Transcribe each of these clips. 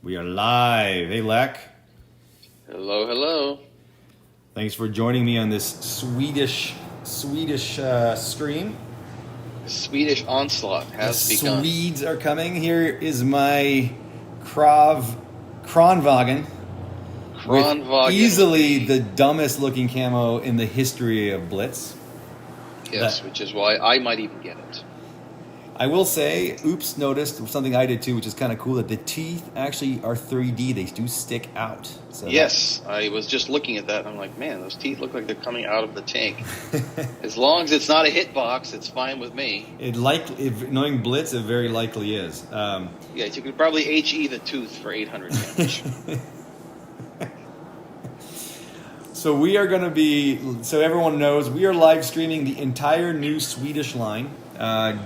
We are live. Hey, Lek. Hello, hello. Thanks for joining me on this Swedish stream. Swedish onslaught The has begun. Swedes are coming. Here is my Kronwagen with Kronwagen easily with the dumbest looking camo in the history of Blitz. yes, which is why I might even get it. I will say, oops, noticed something I did too, which is kind of cool, that the teeth actually are 3D. They do stick out. So Yes, I was just looking at that and I'm like, man, those teeth look like they're coming out of the tank. As long as it's not a hitbox, it's fine with me. Knowing Blitz, it very likely is. Yeah, you could probably HE the tooth for 800 damage. So we are going to be, so everyone knows, we are live streaming the entire new Swedish line.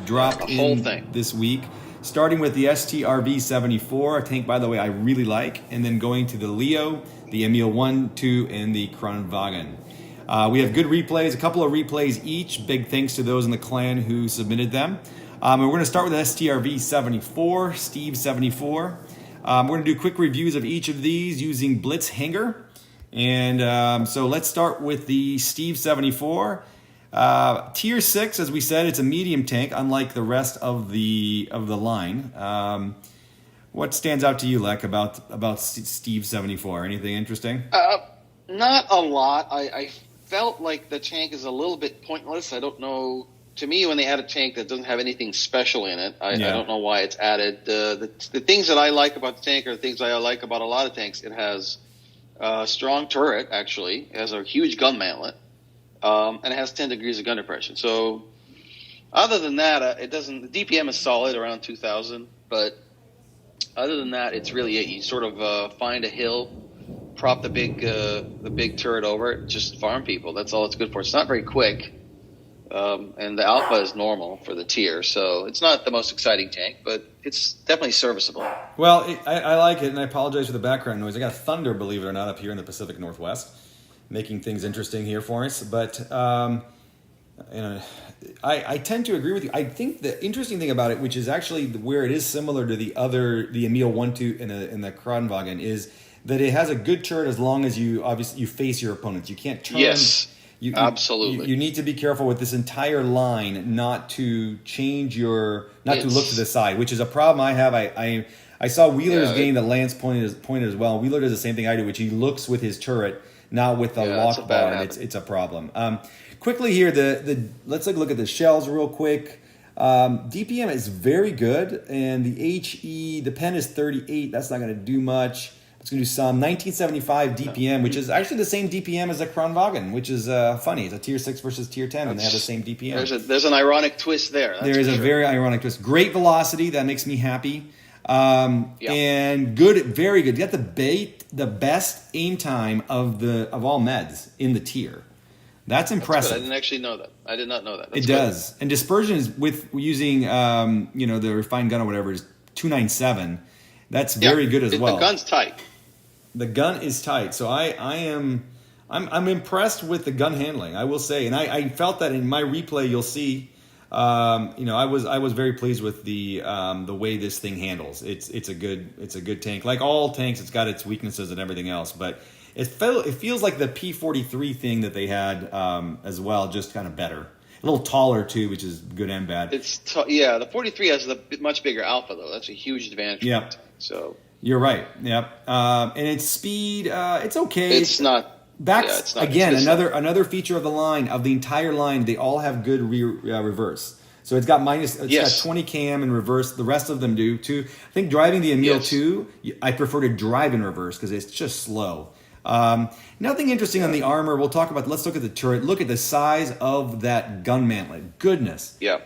Dropped The whole in thing. this week, starting with the STRV 74, a tank, by the way, I really like, and then going to the Leo, the Emil 1, 2, and the Kronwagen. We have good replays, a couple of replays each. Big thanks to those in the clan who submitted them. And we're going to start with the STRV 74, Steve 74. We're going to do quick reviews of each of these using Blitz Hanger. And so let's start with the Steve 74. Tier 6, as we said, it's a medium tank, unlike the rest of the line. What stands out to you, Lek, about Steve 74? Anything interesting? Not a lot. I felt like the tank is a little bit pointless. I don't know. To me, when they add a tank that doesn't have anything special in it, I don't know why it's added. The things that I like about the tank are the things I like about a lot of tanks. It has a strong turret, actually. It has a huge gun mantlet. And it has 10 degrees of gun depression. So, other than that, it doesn't. The DPM is solid around 2,000, but other than that, it's really it. You sort of find a hill, prop the big turret over it, just farm people. That's all it's good for. It's not very quick, and the alpha is normal for the tier, so it's not the most exciting tank, but it's definitely serviceable. Well, I like it, and I apologize for the background noise. I got thunder, believe it or not, up here in the Pacific Northwest, making things interesting here for us. But I tend to agree with you. I think the interesting thing about it, which is actually where it is similar to the Emil 1, 2 and the Kronwagen, is that it has a good turret as long as you face your opponents. You can't turn. Yes, absolutely. You need to be careful with this entire line not to change to look to the side, which is a problem I have. I saw Wheeler's game that Lance pointed as well. Wheeler does the same thing I do, which he looks with his turret, not with the lock bar, and it's a problem. Quickly here, let's look at the shells real quick. DPM is very good, and the pen is 38. That's not going to do much. It's going to do some 1975 DPM, which is actually the same DPM as a Kronwagen, which is funny. It's a tier 6 versus tier 10, and they have the same DPM. There's an ironic twist there. There is a very ironic twist. Great velocity. That makes me happy. And good, very good. You got the best aim time of all meds in the tier. That's impressive. Good. I didn't actually know that. I did not know that. It does. And dispersion is with using the refined gun or whatever is 297. That's very good as well. The gun's tight. The gun is tight. So I'm impressed with the gun handling, I will say. And I felt that in my replay. You'll see. I was very pleased with the way this thing handles. It's a good tank. Like all tanks, it's got its weaknesses and everything else, but it feels like the P43 thing that they had as well, just kind of better. A little taller too, which is good and bad. The 43 has a much bigger alpha though. That's a huge advantage. Yeah. So you're right. Yep. And its speed, it's okay. It's not. It's not, again, another feature of the entire line. They all have good reverse. So it's got got 20 cam in reverse. The rest of them do too. I think driving the Emil 2, I prefer to drive in reverse because it's just slow. Nothing interesting on the armor. Let's look at the turret. Look at the size of that gun mantlet. Goodness. Yeah.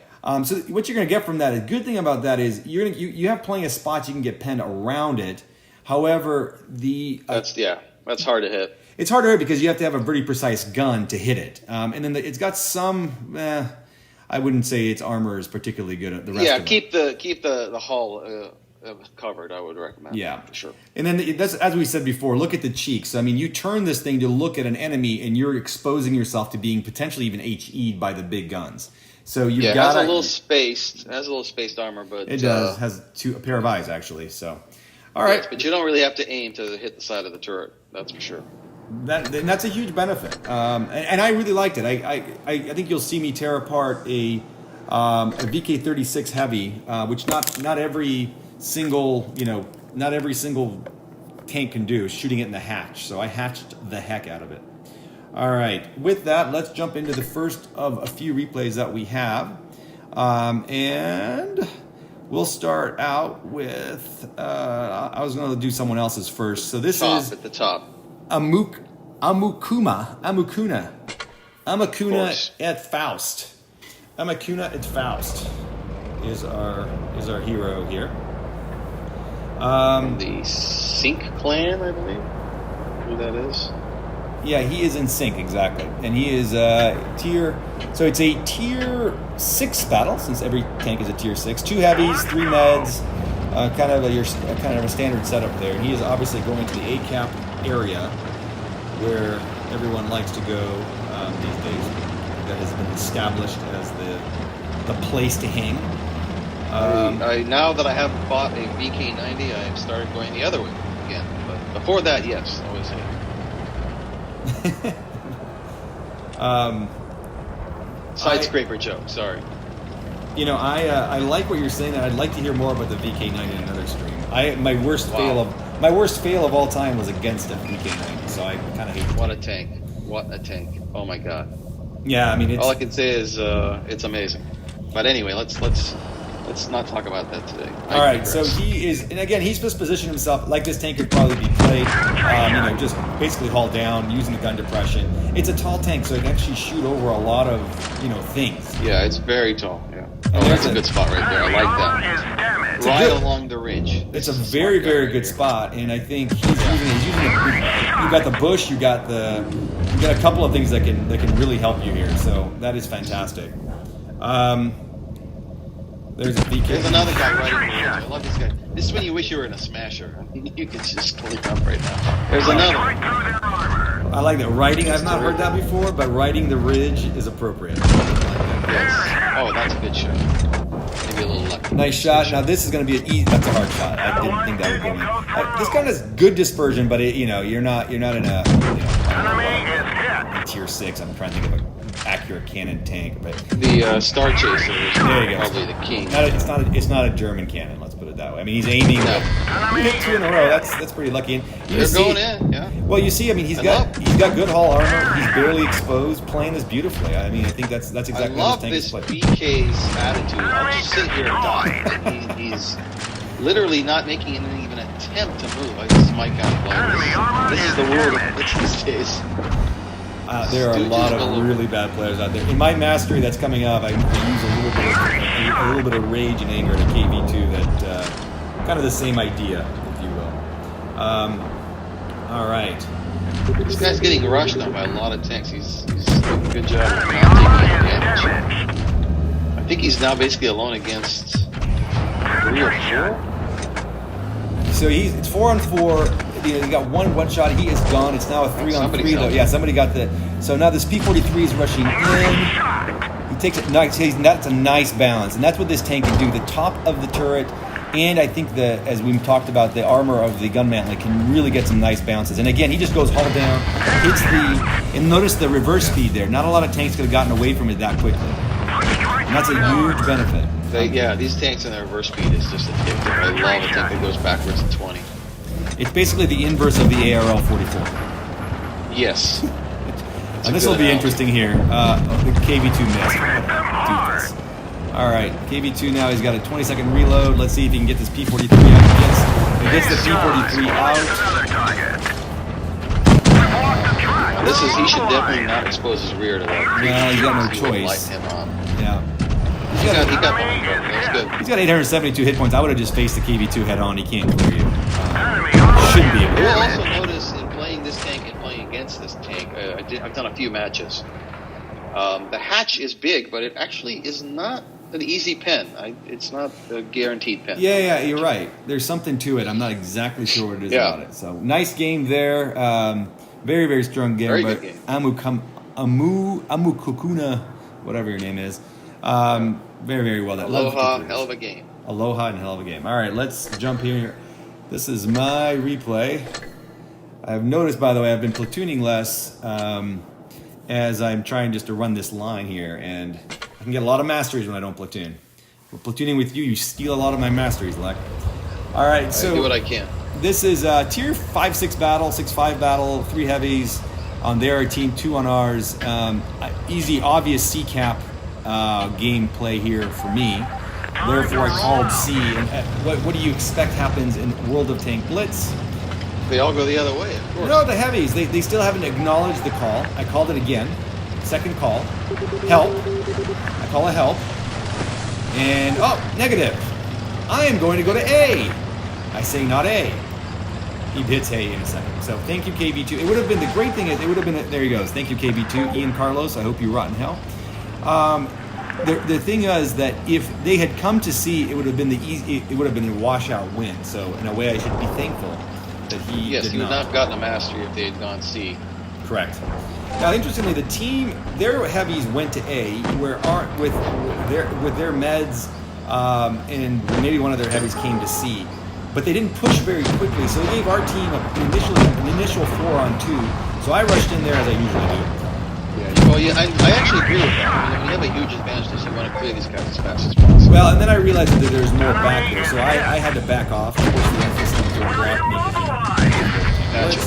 So what you're going to get from that, a good thing about that is you have plenty of spots you can get penned around it. However, that's hard to hit. It's hard to hit because you have to have a pretty precise gun to hit it. And then it's got some. I wouldn't say its armor is particularly good at the rest of it. keep the hull covered. I would recommend. Yeah, for sure. And then that's, as we said before, look at the cheeks. I mean, you turn this thing to look at an enemy, and you're exposing yourself to being potentially even HE'd by the big guns. So you've got it has a little spaced armor, but it does has a pair of eyes actually. So. All right. Yes, but you don't really have to aim to hit the side of the turret. That's for sure. That's a huge benefit, and I really liked it. I think you'll see me tear apart a VK-36 heavy, which not every single tank can do, is shooting it in the hatch. So I hatched the heck out of it. All right, with that, let's jump into the first of a few replays that we have, and we'll start out with. I was going to do someone else's first. So this is at the top. Amakuna at Faust. Amakuna at Faust is our hero here. The Sync clan, I believe. Who that is? Yeah, he is in Sync, exactly, and he is tier. So it's a tier 6 battle, since every tank is a tier 6. 2 heavies, 3 meds, kind of a standard setup there. And he is obviously going to the ACAP area, where everyone likes to go these days. That has been established as the place to hang. Now that I have bought a VK-90, I have started going the other way again. But before that, yes, always hang. Side scraper joke. Sorry. I like what you're saying, and I'd like to hear more about the VK-90 in another stream. My worst fail of all time was against a VK-90, so I kind of hate it. What a tank! What a tank! Oh my god! Yeah, I mean, all I can say is it's amazing. But anyway, let's not talk about that today. All right, so he is, and again, he's just positioned himself like this tank could probably be played, just basically haul down using the gun depression. It's a tall tank, so it can actually shoot over a lot of things. Yeah, it's very tall. Yeah. Oh, that's a good spot right there. I like that. Right along the ridge. It's a very, very good spot, and I think he's using you got the bush, you got a couple of things that can really help you here. So that is fantastic. There's a VK. There's another guy right in the ridge. I love this guy. This is when you wish you were in a smasher. You could just click up right now. There's another one. I like that. Riding, I've not heard that before, but riding the ridge is appropriate. Yes. Oh, that's a good shot. Maybe a little lucky. Nice shot. Now this is going to be that's a hard shot. I didn't think that would go in. This gun has good dispersion, but you're not in a tier 6. I'm trying to think of an accurate cannon tank, but the Star Chaser is there you go. probably the king. It's not a German cannon. Let's put it that way. I mean, he's aiming. No. You hit 2 in a row. That's pretty lucky. And They're going in. Yeah. Well, you see, I mean, he's got good hull armor. He's barely exposed, playing this beautifully. I mean, I think that's exactly how this tank is played. I love this BK's attitude. I'll just sit here and die. Like he's literally not making even an attempt to move. This is my kind of player. This is the world of blitz these days. There are a lot of really bad players out there. In my mastery that's coming up, I use a little bit of rage and anger at a KV2 that kind of the same idea, if you will. All right. This guy's getting rushed now by a lot of tanks. He's doing a good job of not taking any damage. I think he's now basically alone against 3 or 4. So it's 4 on 4. He got one shot. He is gone. It's now a 3 on 3 though. Yeah, somebody got the. So now this P-43 is rushing in. He takes it nice. That's a nice balance, and that's what this tank can do. The top of the turret, and I think as we talked about, the armor of the gun mantlet can really get some nice bounces. And again, he just goes hull down, hits and notice the reverse speed there. Not a lot of tanks could have gotten away from it that quickly, and that's a huge benefit. These tanks and their reverse speed is just addictive. I love a tank that goes backwards at 20. It's basically the inverse of the ARL-44. Yes. And this will be interesting here. The KV2 missed. All right, KV2 now, he's got a 20-second reload. Let's see if he can get this P-43 out. He gets the P-43 out. He should definitely not expose his rear to that. No, he's got no choice. Yeah. He got one. That's good. He's got 872 hit points. I would have just faced the KV2 head on. He can't clear you. Shouldn't be able to. You will also notice in playing this tank and playing against this tank, I've done a few matches. The hatch is big, but it actually is not an easy pen. It's not a guaranteed pen. Yeah, you're right. There's something to it. I'm not exactly sure what it is about it. So nice game there. Very, very strong game. Very good game. Amukukuna, whatever your name is. Very, very well done. Aloha, hell of a game. Aloha and hell of a game. All right, let's jump here This is my replay. I've noticed, by the way, I've been platooning less as I'm trying just to run this line here, and I can get a lot of masteries when I don't platoon. We're platooning with you, you steal a lot of my masteries, Lek. All right, so I do what I can. This is tier 5-6 battle, 6-5 battle, 3 heavies on their team, 2 on ours. Easy, obvious C-cap game play here for me. Therefore, I called C. And what do you expect happens in World of Tank Blitz? They all go the other way, of course. No, the heavies, they still haven't acknowledged the call. I called it again. Second call. Help. I call a help. And, oh, negative. I am going to go to A. I say not A. He hits A in a second. So thank you, KB2. It would have been, the great thing is, it would have been, there he goes. Thank you, KB2. Ian Carlos, I hope you rot in hell. The thing is that if they had come to C, it would have been it would have been a washout win. So in a way, I should be thankful that he Yes, did he would not not have gotten a mastery if they had gone C. Correct. Now, interestingly, the team, their heavies went to A, where with their meds, and maybe one of their heavies came to C, but they didn't push very quickly. So they gave our team an initial 4-on-2. So I rushed in there as I usually do. Well, yeah, I actually agree with that. I mean, when you have a huge advantage, you want to clear these guys as fast as possible. Well, and then I realized that there's more back there, so I had to back off. Of course, the emphasis to block me. Gotcha.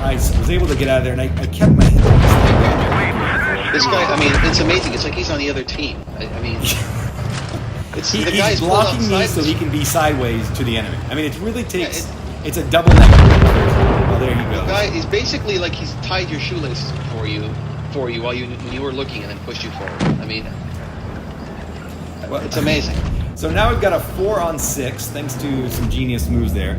I was able to get out of there, and I kept my head down. This guy, I mean, it's amazing. It's like he's on the other team. I mean, he's blocking me so he can be sideways to the enemy. I mean, it really takes. It's a double negative. Well, there you go. The guy, he's basically like he's tied your shoelaces for you while when you were looking and then pushed you forward. I mean, it's amazing. So now we've got a 4-on-6 thanks to some genius moves there.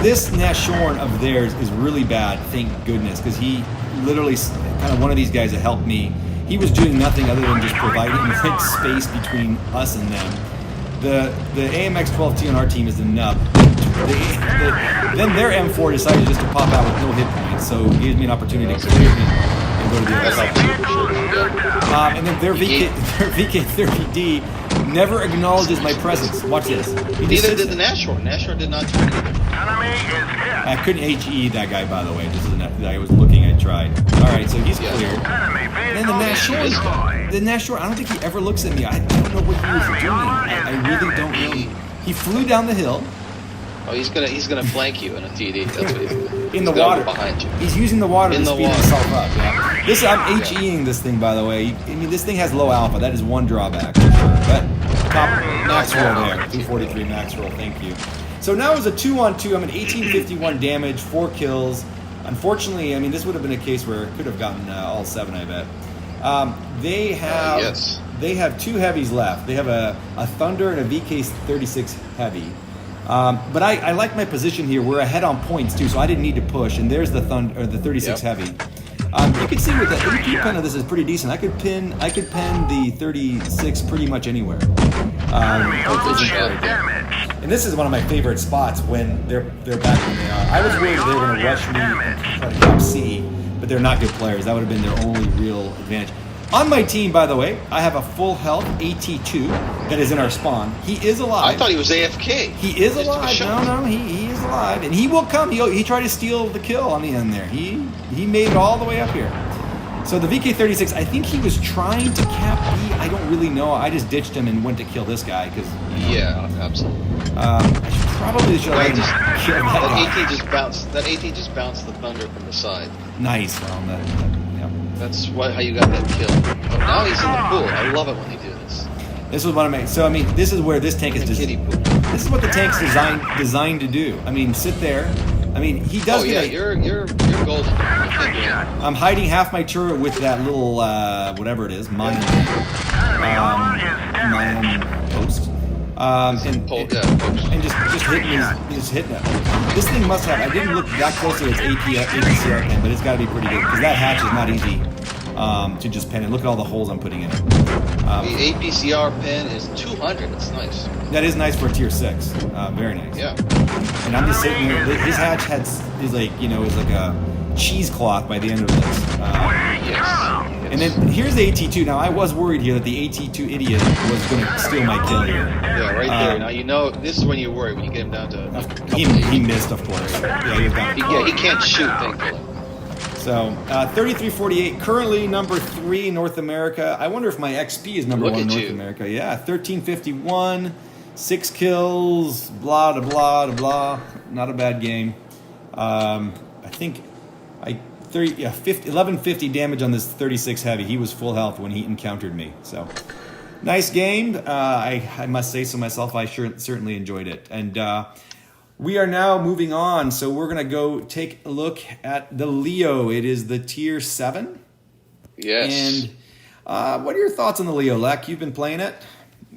This Nashorn of theirs is really bad, thank goodness, because he literally kind of one of these guys that helped me. He was doing nothing other than just providing like space between us and them. The AMX-12T on our team is the nub. Then their M4 decided just to pop out with no hit points, so it gives me an opportunity to clear him and go to the other side. And then their VK30D never acknowledges my presence. Watch this. Neither did the Nashorn. Nashorn did not do anything. I couldn't HE that guy, by the way. Just as I was looking, I tried. All right, so he's cleared. And then the Nashorn, I don't think he ever looks at me. I don't know what he was doing. I really don't know. He flew down the hill. Oh, he's gonna flank you in a TD. That's what he's doing. In the water. Behind you. He's using the water to speed himself up. Yeah. I'm HEing this thing, by the way. I mean, this thing has low alpha. That is one drawback for sure. But top max roll there. 243 max roll. Thank you. So now it's a 2-on-2. I'm at 1851 damage, 4 kills. Unfortunately, I mean, this would have been a case where it could have gotten all 7, I bet. They have 2 heavies left. They have a Thunder and a VK36 heavy. But I like my position here. We're ahead on points too, so I didn't need to push. And there's the Thunder, or the 36 heavy. You can see with the AP pen of this is pretty decent. I could pin the 36 pretty much anywhere. And this is one of my favorite spots when they're back when they are. I was worried they were going to rush me and try to drop C, but they're not good players. That would have been their only real advantage. On my team, by the way, I have a full health AT2 that is in our spawn. He is alive. I thought he was AFK. He is alive. No, he is alive. And he will come. He tried to steal the kill on the end there. He made it all the way up here. So the VK36, I think he was trying to cap B. I don't really know. I just ditched him and went to kill this guy. Cause, yeah, absolutely. I probably should have killed that guy. That AT just bounced the Thunder from the side. Nice. Well, that's how you got that kill. Oh, now he's in the pool. I love it when they do this. This was one of my. So I mean, this is where this tank is. This is what the tank's designed to do. I mean, sit there. I mean, he does. Oh yeah, you're golden. I'm hiding half my turret with that little whatever it is, Mayan post. And just hitting it. This thing must have. I didn't look that closely at its APCR pen, but it's got to be pretty good because that hatch is not easy to just pen it. Look at all the holes I'm putting in it. The APCR pen is 200. It's nice. That is nice for a tier 6. Very nice. Yeah. And I'm just sitting there. His hatch is like a cheesecloth by the end of this. Yes. And then here's the AT2. Now, I was worried here that the AT2 idiot was going to steal my kill here. Yeah, right there. Now, you know, this is when you worry, when you get him down to... He missed, of course. Yeah, he was down. He can't shoot, thankfully. So, 3348, currently number 3 in North America. I wonder if my XP is number 1 in North America. Yeah, 1351, 6 kills, blah, blah, blah, blah. Not a bad game. I think 1150 damage on this 36 heavy. He was full health when he encountered me. So, nice game. I must say so myself. I certainly enjoyed it. And we are now moving on. So we're going to go take a look at the Leo. It is the tier 7. Yes. And what are your thoughts on the Leo, Lek? You've been playing it.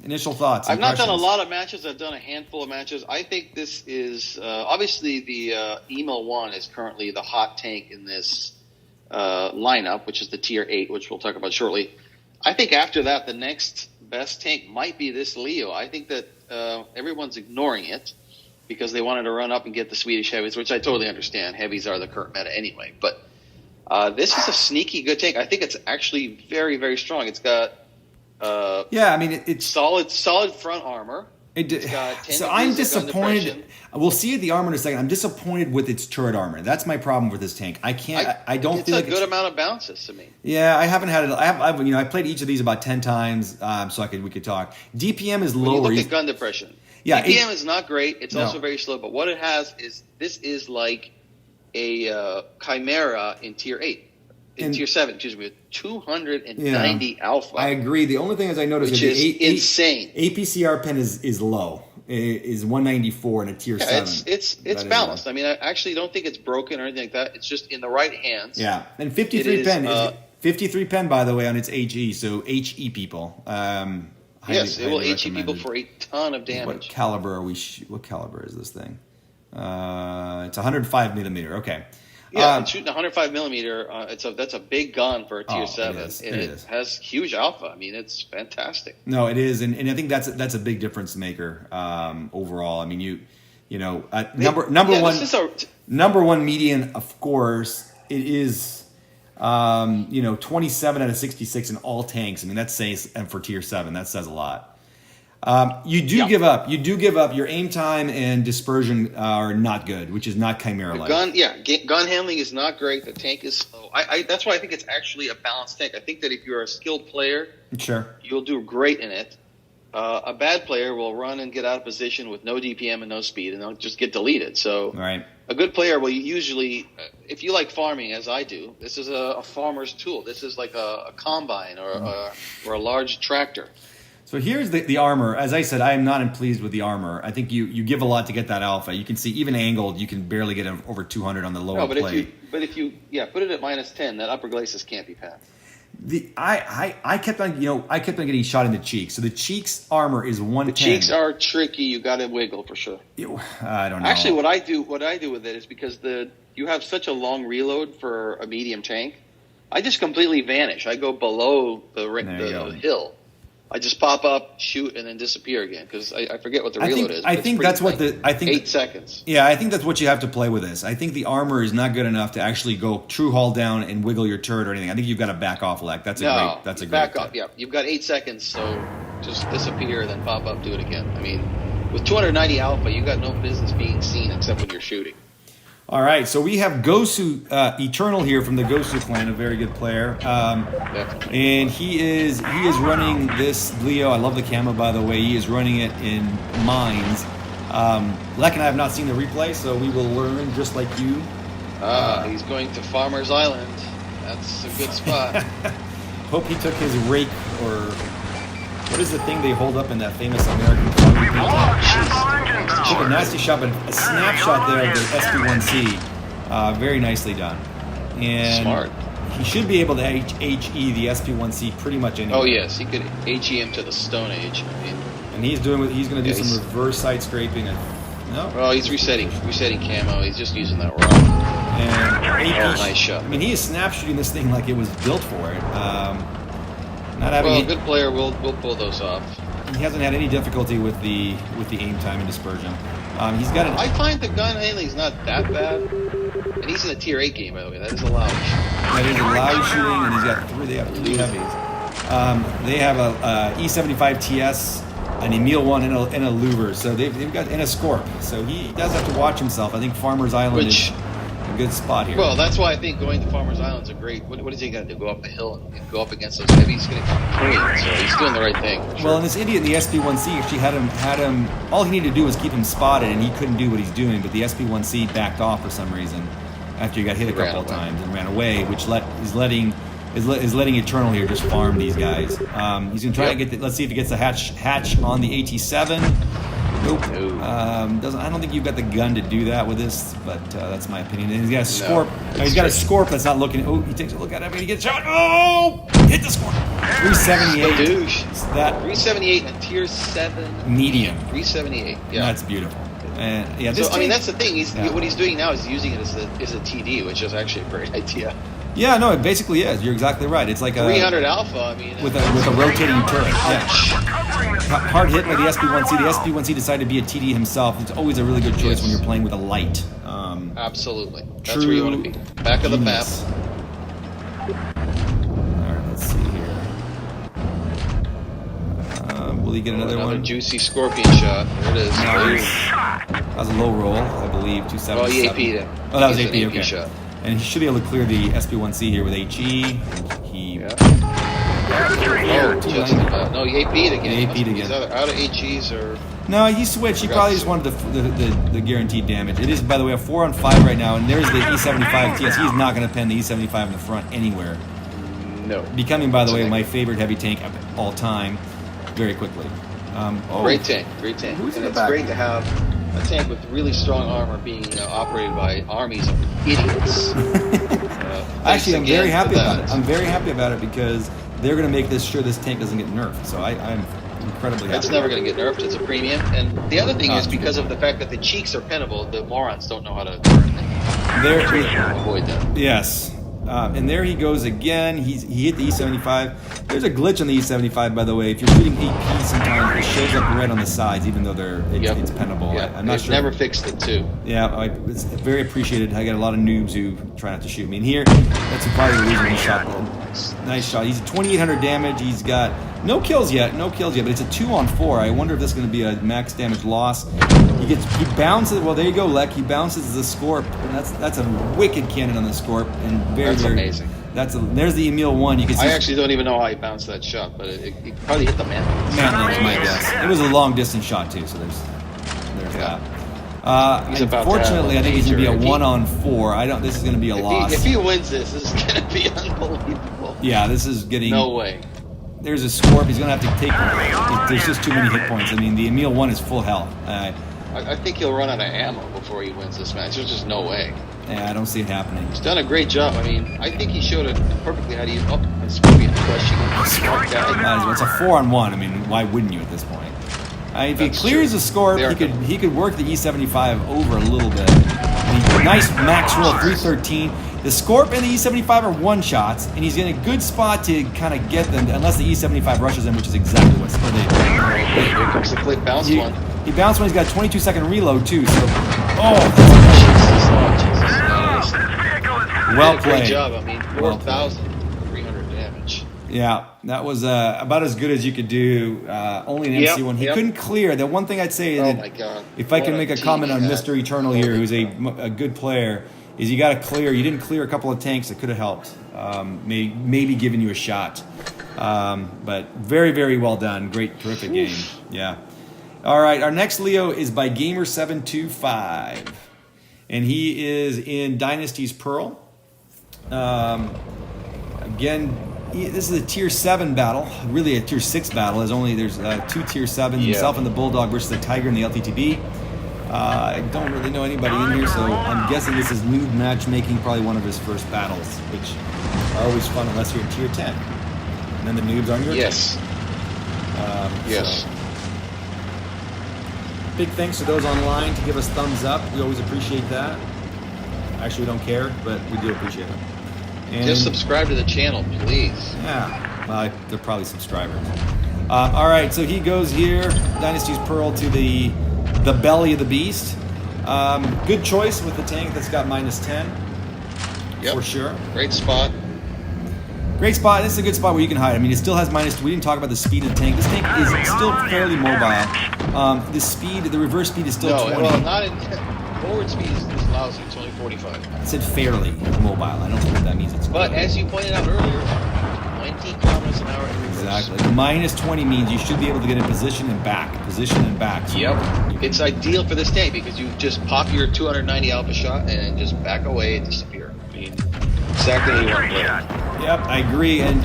Initial thoughts. I've not done a lot of matches. I've done a handful of matches. I think this is obviously the Emo 1 is currently the hot tank in this lineup, which is the tier 8, which we'll talk about shortly. I think after that, the next best tank might be this Leo. I think that everyone's ignoring it because they wanted to run up and get the Swedish heavies, which I totally understand. Heavies are the current meta anyway. But this is a sneaky good tank. I think it's actually very, very strong. It's got yeah, I mean it's solid front armor. So I'm disappointed. We'll see the armor in a second. I'm disappointed with its turret armor. That's my problem with this tank. I can't. I don't feel like it's a good amount of bounces to me. Yeah, I haven't had it. I played each of these about 10 times, so we could talk. DPM is lower. When you look at gun depression. Yeah, DPM is not great. It's also very slow. But what it has is this is like a Chimera in tier 8. In tier 7, excuse me, with 290 alpha. I agree. The only thing is I noticed which is insane. APCR pen is low. Is 194 in a tier 7. It's balanced. I mean, I actually don't think it's broken or anything like that. It's just in the right hands. Yeah, and 53 pen. 53 pen, by the way, on its HE. So HE people. Yes, it will HE people for a ton of damage. What caliber are we? What caliber is this thing? It's 105 millimeter. Okay. Yeah, and shooting 105 millimeter, that's a big gun for a tier 7, it has huge alpha. I mean, it's fantastic. No, it is, and I think that's a big difference maker overall. I mean, number one median, of course, it is 27 out of 66 in all tanks. I mean, that says, and for tier 7, that says a lot. You do give up. Your aim time and dispersion are not good, which is not Chimera-like. Gun handling is not great. The tank is slow. That's why I think it's actually a balanced tank. I think that if you're a skilled player, sure, you'll do great in it. A bad player will run and get out of position with no DPM and no speed, and they'll just get deleted. So a good player will usually, if you like farming, as I do, this is a farmer's tool. This is like a combine or a large tractor. So here's the armor. As I said, I am not pleased with the armor. I think you give a lot to get that alpha. You can see even angled, you can barely get over 200 on the lower plate. If you put it at -10, that upper glacis can't be passed. I kept on getting shot in the cheeks. So the cheeks armor is 110. The cheeks are tricky. You got to wiggle for sure. I don't know. Actually, what I do with it is because you have such a long reload for a medium tank. I just completely vanish. I go below the hill. I just pop up, shoot, and then disappear again because I forget what the reload is. I think that's what 8 seconds. Yeah, I think that's what you have to play with this. I think the armor is not good enough to actually go true hull down and wiggle your turret or anything. I think you've got to back off, Lek. That's a great back up. Yeah, you've got 8 seconds, so just disappear, then pop up, do it again. I mean, with 290 alpha, you got no business being seen except when you're shooting. All right, so we have Gosu Eternal here from the Gosu clan, a very good player, and he is running this Leo. I love the camo, by the way. He is running it in mines. Lek and I have not seen the replay, so we will learn just like you. He's going to Farmer's Island. That's a good spot. Hope he took his rake or what is the thing they hold up in that famous American farming painting? Took a nasty shot, but a snapshot there of the SP1C. Very nicely done. And smart. He should be able to HE the SP1C pretty much anywhere. Oh yes, he could HE him to the Stone Age. I mean, and he's going to do some reverse side scraping. No. Oh, he's resetting camo. He's just using that raw. And nice shot. I mean, he is snap shooting this thing like it was built for it. A good player will pull those off. he hasn't had any difficulty with the aim time and dispersion. He's got an. I find the gun handling is not that bad, and he's in a tier 8 game, by the way. That is allowed. That is allowed shooting, and he's got three. They have 3 heavies. They have a E75 TS, an Emil 1, and a Louver. So they've got and a Scorp. So he does have to watch himself. I think Farmer's Island is a good spot here. Well, that's why I think going to Farmer's Island's a great. What is he going to do? Go up the hill and go up against those heavies? He's going to come clean. So he's doing the right thing. Sure. Well, and this idiot in the SP1C actually had him. All he needed to do was keep him spotted, and he couldn't do what he's doing. But the SP1C backed off for some reason after he got hit a couple of times and ran away, which is letting Eternal here just farm these guys. He's going to try to get. Let's see if he gets the hatch on the AT7. Nope. I don't think you've got the gun to do that with this, but that's my opinion. And he's got a Scorp. He's got a Scorp that's not looking. Oh, he takes a look at it and he gets shot. Oh! Hit the Scorp. 378. Douche. That 378 and tier 7 medium. 378. Yeah. That's beautiful. And yeah, this I mean, that's the thing. What he's doing now is using it as a TD, which is actually a great idea. Yeah, no, it basically is. You're exactly right. It's like a 300 alpha. I mean, with a rotating turret. Yeah. Hard hit by the SP1C. The SP1C decided to be a TD himself. It's always a really good choice when you're playing with a light. Absolutely. That's where you want to be. Back of the map. All right, let's see here. Will he get another one? Juicy scorpion shot. There it is. Nice. That was a low roll, I believe. 277. Oh, he AP'd him. Oh, that was AP. Okay. Shot. And he should be able to clear the SP1C here with HE. No, he AP'd again. He AP'd again. He's out of HEs or... No, he switched. He probably just wanted the guaranteed damage. It is, by the way, a 4-on-5 right now, and there's the E75 TS. He's not going to pen the E75 in the front anywhere. No. Becoming, by the way, my favorite heavy tank of all time very quickly. Great tank. And it's great to have a tank with really strong armor being operated by armies of idiots. Actually, I'm very happy about it. I'm very happy about it because they're going to make sure this tank doesn't get nerfed. So I'm incredibly happy. It's never going to get nerfed. It's a premium. And the other thing is because of the fact that the cheeks are pinnable, the morons don't know how to avoid that. Yes. And there he goes again. He hit the E75. There's a glitch on the E75, by the way. If you're shooting AP, sometimes it shows up red on the sides, even though it's pennable. Yep. I'm not sure. Never fixed it too. Yeah, it's very appreciated. I got a lot of noobs who try not to shoot me. And here, that's probably the reason he shot. Nice shot. He's at 2,800 damage. He's got no kills yet, but it's a 2-on-4. I wonder if this is going to be a max damage loss. He bounces. Well, there you go, Lek. He bounces the Scorp, and that's a wicked cannon on the Scorp, and that's amazing. There's the Emil 1. You can see. I actually don't even know how he bounced that shot, but it probably hit the mantle. Mantle is my guess. It was a long distance shot too, so there's that. Unfortunately, I think he's going to be a 1-on-4. This is going to be a loss. If he wins this is going to be unbelievable. Yeah, this is getting. No way. There's a Scorp. He's going to have to take. There's just too many hit points. I mean, the Emil 1 is full health. I think he'll run out of ammo before he wins this match. There's just no way. Yeah, I don't see it happening. He's done a great job. I mean, I think he showed it perfectly how to use a Scorpion crushing a smart guy. It's a 4-on-1. I mean, why wouldn't you at this point? If he clears the Scorp, he could work the E75 over a little bit. Nice max roll, 313. The Scorp and the E75 are one-shots, and he's in a good spot to kind of get them, unless the E75 rushes him, which is exactly what they do. Here comes the clip bounce one. He bounced one. He's got a 22-second reload, too. So, well played. Great job. I mean, 4,300 damage. Yeah, that was about as good as you could do. Only an MC1. He couldn't clear. The one thing I'd say is if I can make a comment on Mr. Eternal here, who's a good player, is you got to clear. You didn't clear a couple of tanks that could have helped. Maybe given you a shot. But very, very well done. Great, terrific game. Yeah. All right, our next Leo is by Gamer725. And he is in Dynasty's Pearl. Again, this is a tier 7 battle, really a tier 6 battle. There's 2 tier 7s, himself and the Bulldog versus the Tiger and the LTTB. I don't really know anybody in here, so I'm guessing this is noob matchmaking, probably one of his first battles, which are always fun unless you're in tier 10. And then the noobs are on your team. Yes. So. Big thanks to those online to give us thumbs up. We always appreciate that. Actually, we don't care, but we do appreciate it. And just subscribe to the channel, please. Yeah, they're probably subscribers. All right, so he goes here. Dynasty's Pearl to the belly of the beast. Good choice with the tank that's got -10. Yep. For sure. Great spot. Great spot. This is a good spot where you can hide. I mean, it still has -2. We didn't talk about the speed of the tank. This tank is still fairly mobile. The reverse speed is still 20. Well, not in forward speed is lousy. It's only 45. I said fairly mobile. I don't think that means it's good. But as you pointed out earlier, 20 kilometers an hour in reverse. Exactly. -20 means you should be able to get in position and back. Position and back. So Yep. It's ideal for this tank because you just pop your 290 alpha shot and just back away and disappear. I mean, exactly what you want to play. Yep, I agree. And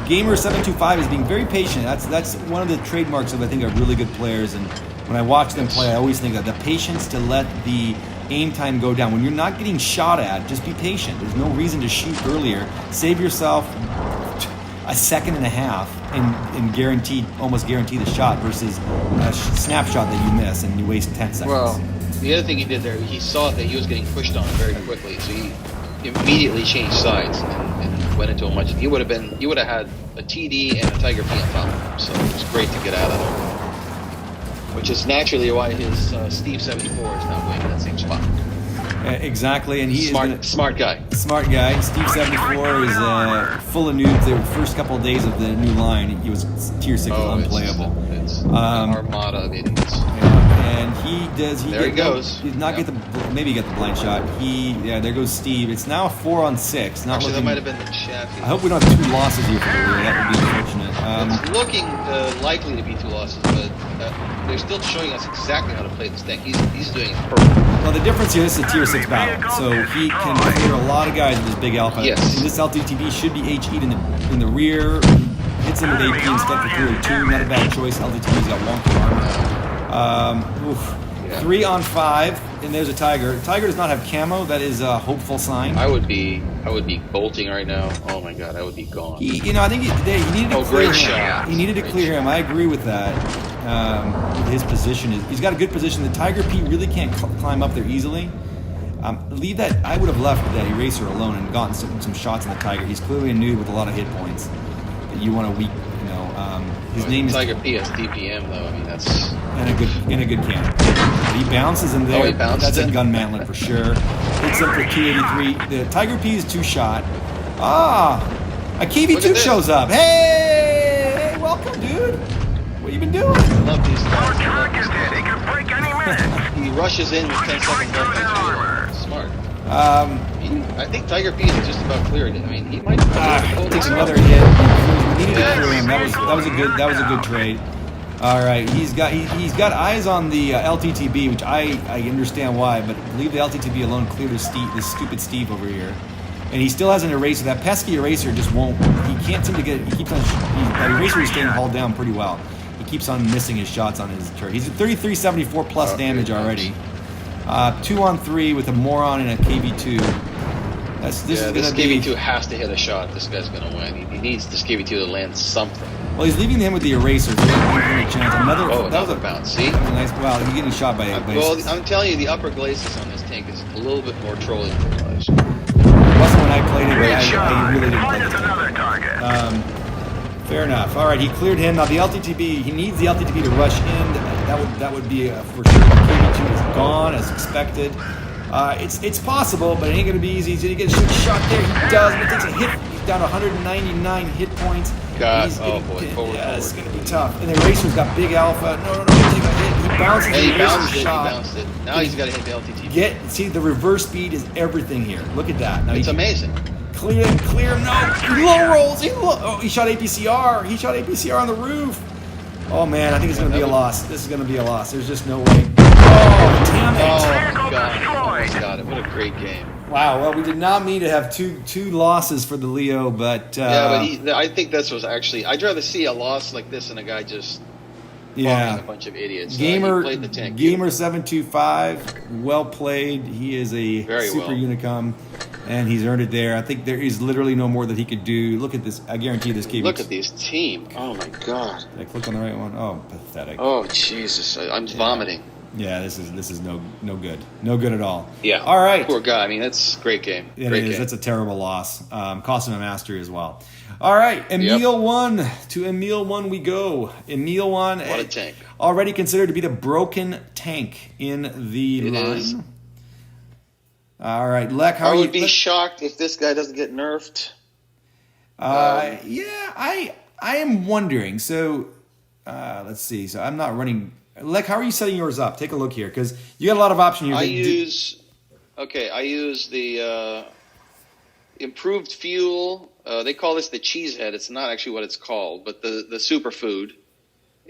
Gamer725 is being very patient. That's one of the trademarks of, I think, really good players. And when I watch them play, I always think that the patience to let the aim time go down. When you're not getting shot at, just be patient. There's no reason to shoot earlier. Save yourself a second and a half and almost guarantee the shot versus a snapshot that you miss and you waste 10 seconds. Well, the other thing he did there, he saw that he was getting pushed on very quickly, so he immediately changed sides and went into a much. He would have had a TD and a Tiger P on top of him, so it was great to get out of there. Which is naturally why his Steve 74 is now going in that same spot. Exactly, and he smart guy. Smart guy. Steve 74 is full of noobs. The first couple of days of the new line, he was tier 6 was unplayable. It's an armada of idiots. And he does. There he goes. He did not get the. Maybe he got the blind shot. There goes Steve. It's now a 4-on-6. Not Actually, looking, that might have been the Chaffee. I hope we don't have 2 losses here for the year. That would be unfortunate. It's looking likely to be 2 losses, but they're still showing us exactly how to play this tank. He's doing it perfect. Well, the difference here is a tier 6 battle, so he can clear a lot of guys with his big alpha. Yes. And this LTTB should be HE'd in the rear. Hits him with AP instead for 3-2. Not a bad choice. LTTB's got wonky armor. 3-on-5, and there's a Tiger. Tiger does not have camo. That is a hopeful sign. I would be bolting right now. Oh my god, I would be gone. I think he needed to clear him. Shot. He needed to clear him. I agree with that. His position he's got a good position. The Tiger P really can't climb up there easily. Leave that. I would have left that eraser alone and gotten some shots on the Tiger. He's clearly a noob with a lot of hit points that you want to weak. His name is Tiger P has DPM though. I mean that's in a good camp. He bounces in there. He bounced That's it. a gun mantlet for sure. Hits him for 283. The Tiger P is 2-shot. A KV2 shows up. Hey, welcome, dude. What you been doing? I love these guys. He can break any minute. He rushes in with 10 seconds left. Smart. I think Tiger P is just about cleared it. I mean, he might takes another hit. We needed to clear him. That was a good trade. All right, he's got eyes on the LTTB, which I understand why, but leave the LTTB alone. Clear this stupid Steve over here, and he still has an eraser. That pesky eraser just won't. He can't seem to get. He keeps on. That eraser is staying hauled down pretty well. He keeps on missing his shots on his turret. He's at 3374 plus damage already. 2-on-3 with a Moron and a KV2. This KV2 has to hit a shot. This guy's gonna win. He needs this KV2 to land something. Well, he's leaving him with the eraser. So that a chance. That was a bounce. See? That was a nice. Wow, he's getting shot by. Well, I'm telling you, the upper glacis on this tank is a little bit more trolling than it was. It wasn't when I played it. I really didn't play it. Another target. Fair enough. All right, he cleared him. Now the LTTB. He needs the LTTB to rush in. That would be for sure. The KV2 is gone as expected. It's possible, but it ain't going to be easy. He's going to get a shot there. He does, but it takes a hit. He's down 199 hit points. God, it's forward. It's going to be tough. And the eraser's got big alpha. No, take a hit. He bounces. He bounced it. Now he's got to hit the LTT. See, the reverse speed is everything here. Look at that. Now it's amazing. Clear him. No, he low rolls. He shot APCR. He shot APCR on the roof. Oh man, I think it's going to be a loss. This is going to be a loss. There's just no way. Oh, damn it. Oh, my God. Almost got it. What a great game. Wow, well, we did not mean to have two losses for the Leo, but... I think this was actually... I'd rather see a loss like this than a guy just... a bunch of idiots. Gamer725, well played. He is a super unicum, and he's earned it there. I think there is literally no more that he could do. Look at this. I guarantee this KV2. Look at this team. Oh, my God. Did I click on the right one? Oh, pathetic. Oh, Jesus. I'm vomiting. Yeah, this is no good. No good at all. Yeah. All right. Poor guy. I mean, that's a great game. It is. That's a terrible loss. Cost him a mastery as well. All right, Emil 1 to Emil 1 we go. Emil 1, What a tank. already considered to be the broken tank in the line. Is. All right, Lek, how I are you? would be shocked if this guy doesn't get nerfed. Yeah, I am wondering. So, let's see. So I'm not running. Lek, how are you setting yours up? Take a look here, because you got a lot of options here. I use the improved fuel. They call this the cheese head. It's not actually what it's called, but the superfood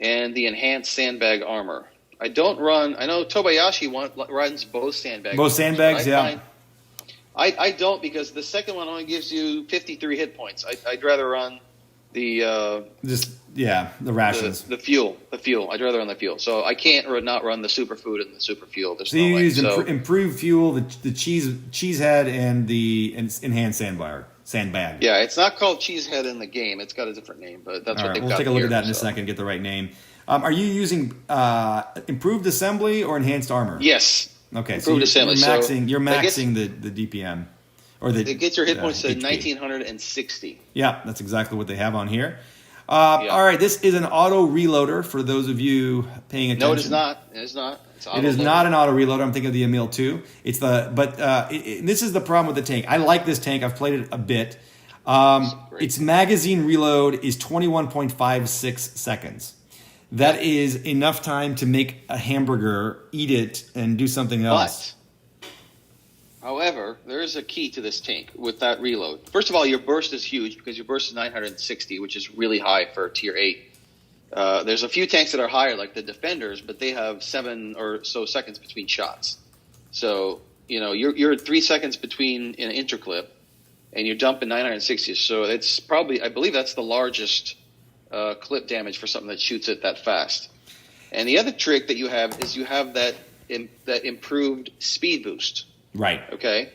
and the enhanced sandbag armor. I don't run. I know Tobayashi runs both sandbags. Both sandbags, yeah. I don't, because the second one only gives you 53 hit points. I'd rather run the rations. The fuel. I'd rather run the fuel. So I can't not run the superfood and the super fuel. There's so no you way. use improved fuel, the cheese head, and the enhanced sandbag. Yeah, it's not called cheese head in the game. It's got a different name, but that's what they've got. We'll take a look at that in a second, get the right name. Are you using improved assembly or enhanced armor? Yes. Okay, improved so assembly. You're maxing the DPM. Or it gets your hit points to HP. 1960. Yeah, that's exactly what they have on here. All right, this is an auto reloader for those of you paying attention. No, it is not. It is not. It is not an auto reloader. I'm thinking of the Emil 2. It's this is the problem with the tank. I like this tank. I've played it a bit. Its magazine reload is 21.56 seconds. That is enough time to make a hamburger, eat it, and do something else. However, there is a key to this tank with that reload. First of all, your burst is huge, because your burst is 960, which is really high for tier 8. There's a few tanks that are higher, like the Defenders, but they have 7 or so seconds between shots. So, you're 3 seconds between an interclip, and you're dumping 960. So it's probably, I believe that's the largest clip damage for something that shoots it that fast. And the other trick that you have is you have that improved speed boost. Right. Okay.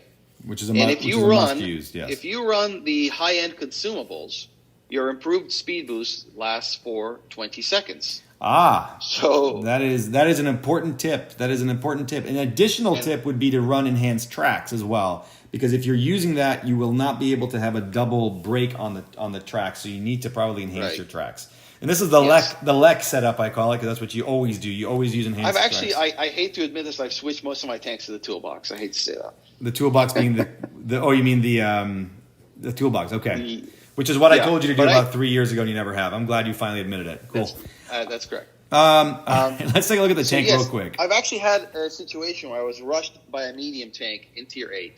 Which is a must use. Yes. If you run the high-end consumables, your improved speed boost lasts for 20 seconds. So that is an important tip. An additional tip would be to run enhanced tracks as well, because if you're using that, you will not be able to have a double break on the track. So you need to probably enhance your tracks. And this is the Lek setup, I call it, because that's what you always do. You always use enhanced tracks. I hate to admit this, I've switched most of my tanks to the toolbox. I hate to say that. The toolbox being you mean the toolbox? Okay. Which is what I told you to do about 3 years ago, and you never have. I'm glad you finally admitted it. Cool. That's correct. Let's take a look at the tank real quick. I've actually had a situation where I was rushed by a medium tank in tier 8,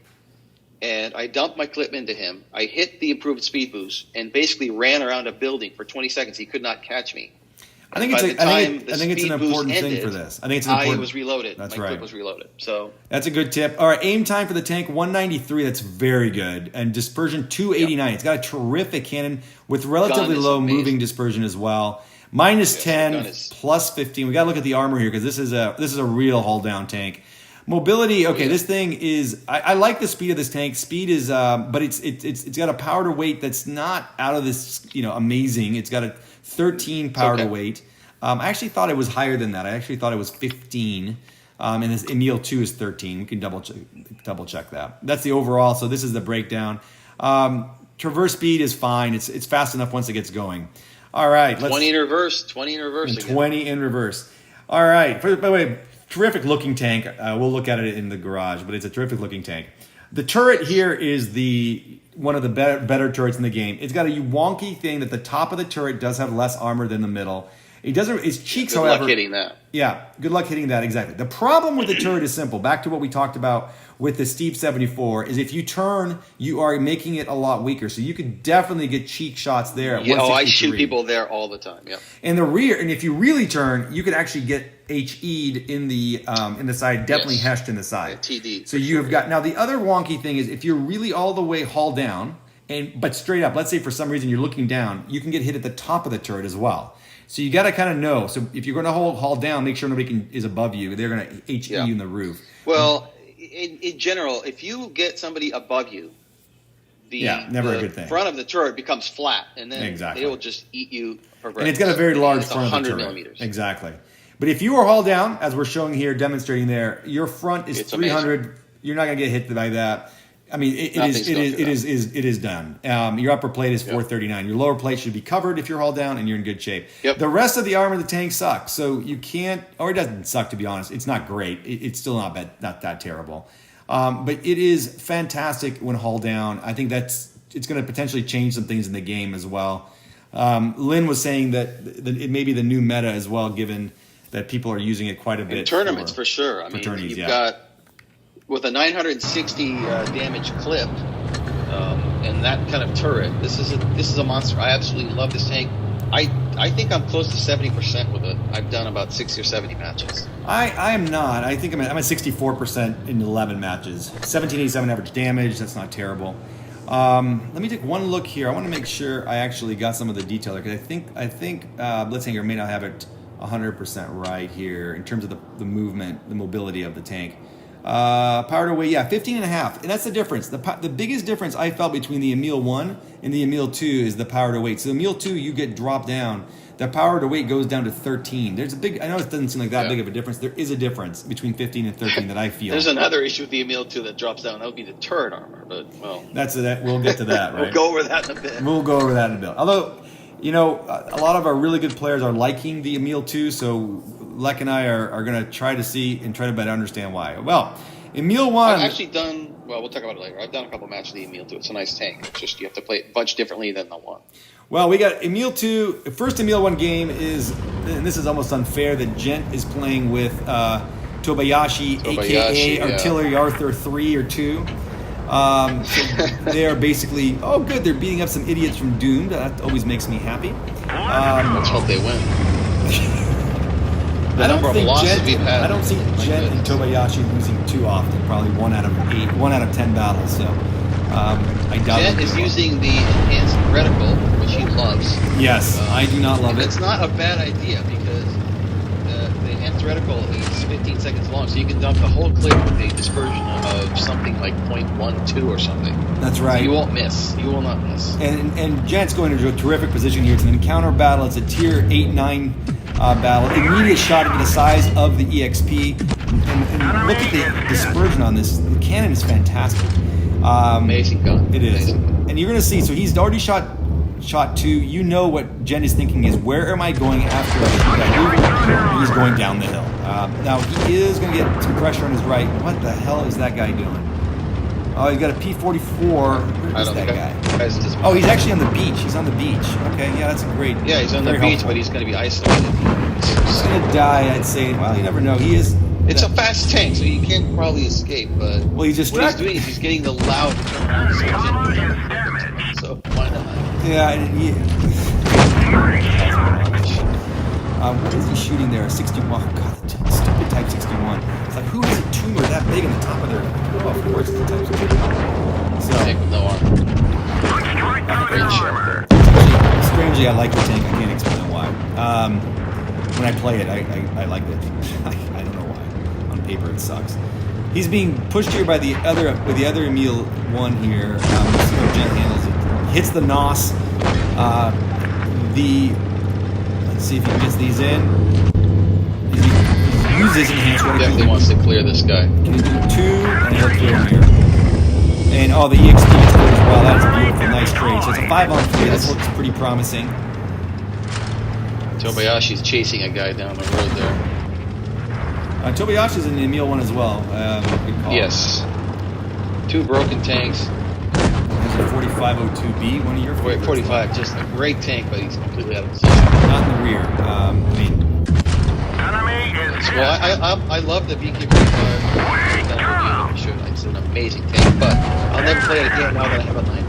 and I dumped my clip into him. I hit the improved speed boost and basically ran around a building for 20 seconds. He could not catch me. I think it's an important thing for this. I think it's important. I was reloaded. That's my right. clip was reloaded. So that's a good tip. All right, aim time for the tank 193. That's very good. And dispersion 289. It's got a terrific cannon with relatively low moving dispersion as well. Minus 10, plus 15. We got to look at the armor here, because this is a real hold down tank. Mobility, okay, this thing is, I like the speed of this tank. Speed is, but it's got a power to weight that's not out of this, amazing. It's got a 13 power to weight. I actually thought it was higher than that. I actually thought it was 15. And this Emil 2 is 13. We can double check that. That's the overall. So this is the breakdown. Traverse speed is fine. It's fast enough once it gets going. All right. 20 in reverse. 20 in reverse again. 20 in reverse. All right. By the way, terrific looking tank. We'll look at it in the garage, but it's a terrific looking tank. The turret here is one of the better turrets in the game. It's got a wonky thing that the top of the turret does have less armor than the middle. It doesn't. Its cheeks, however. Good luck hitting that. Yeah, good luck hitting that. Exactly. The problem with the turret is simple. Back to what we talked about with the Steve 74 is if you turn, you are making it a lot weaker. So you could definitely get cheek shots there. At I shoot people there all the time. Yeah. And the rear, and if you really turn, you could actually get HE'd in the side, definitely heshed in the side. Yeah, TD. So you have got now the other wonky thing is if you're really all the way haul down but straight up, let's say for some reason you're looking down, you can get hit at the top of the turret as well. So you got to kind of know. So if you're going to haul down, make sure nobody is above you. They're going to HE you in the roof. Well, in general, if you get somebody above you, never a good thing. Front of the turret becomes flat, and then they will just eat you for breakfast. And it's got a very large front of the turret. 100 millimeters. Exactly. But if you are hauled down, as we're showing here, demonstrating there, your front is 300. Amazing. You're not going to get hit by that. I mean, it is done. Your upper plate is 439. Your lower plate should be covered if you're hull down, and you're in good shape. Yep. The rest of the armor of the tank sucks, so you can't, or it doesn't suck, to be honest. It's not great. It's still not that terrible. But it is fantastic when hull down. I think it's going to potentially change some things in the game as well. Lynn was saying that it may be the new meta as well, given that people are using it quite a bit. In tournaments, for sure. I mean, you've got, with a 960 damage clip and that kind of turret, this is a monster. I absolutely love this tank. I think I'm close to 70% with it. I've done about 60 or 70 matches. I am not. I think I'm at 64% in 11 matches. 1787 average damage. That's not terrible. Let me take one look here. I want to make sure I actually got some of the detail because I think Blitzhanger may not have it 100% right here in terms of the movement, the mobility of the tank. Power to weight, 15.5, and that's the difference. The biggest difference I felt between the Emil 1 and the Emil 2 is the power to weight. So the Emil 2, you get dropped down. The power to weight goes down to 13. There's a big, I know it doesn't seem like that big of a difference. There is a difference between 15 and 13 that I feel. There's another issue with the Emil 2 that drops down. That would be the turret armor, but well. We'll get to that, right? We'll go over that in a bit. We'll go over that in a bit. Although, a lot of our really good players are liking the Emil 2, so Lek and I are going to try to see and try to better understand why. Well, Emil 1... I've actually done, we'll talk about it later. I've done a couple matches of the Emil 2. It's a nice tank. It's just you have to play it a bunch differently than the 1. Well, we got Emil 2. The first Emil 1 game is, and this is almost unfair, that Gent is playing with Tobayashi, a.k.a. Artillery Arthur 3 or 2. So they are basically, good, they're beating up some idiots from Doomed. That always makes me happy. Let's hope they win. I don't see Gent and Tobayashi losing too often. Probably 1 out of 10 battles. So I doubt Gent is using the enhanced reticle, which he loves. Yes, I do not love it. It's not a bad idea because the enhanced reticle is 15 seconds long, so you can dump the whole clip with a dispersion of something like 0.12 or something. That's right. So you won't miss. You will not miss. And Gent's going into a terrific position here. It's an encounter battle. It's a tier 8-9 battle. Immediate shot into the size of the EXP. And look at the dispersion on this. The cannon is fantastic. Amazing gun. It is. And you're going to see, so he's already shot 2. You know what Gent is thinking is, where am I going after I he's going down the hill. Now, he is going to get some pressure on his right. What the hell is that guy doing? Oh, he's got a P-44. Where is that guy? Oh, he's actually on the beach. He's on the beach. Okay, yeah, that's a great... Yeah, he's on the beach, but he's going to be isolated. He's going to die, I'd say. Well, you never know. He is... It's a fast tank, so he can't probably escape, but well, what he's doing is he's getting the loud so why not? Yeah, what is he shooting there? 61. God, the stupid Type 61. It's like, who has a tumor that big in the top of their... Oh, of course it's a Type 61. So, tank with no armor. Great shot. Strangely, I like the tank. I can't explain why. When I play it, I like it. I don't know why. On paper, it sucks. He's being pushed here by the other Emil 1 here. Let's see how Gent handles it. Hits the NOS. Let's see if he gets these in. He uses enhanced reticle. Definitely wants to clear this guy. Can he do 2? And he'll clear him here. And the EXP is clear as well. That is beautiful. Nice trade. So it's a 5-on-3. This looks pretty promising. Tobayashi's chasing a guy down the road there. Tobayashi's in the Emil 1 as well. Good call. Yes. 2 broken tanks. There's a 4502B, one of your favorites. 45, just a great tank, but he's completely out of position. Not in the rear. I love the BK-45. It's an amazing tank, but I'll never play it again now that I have a 90.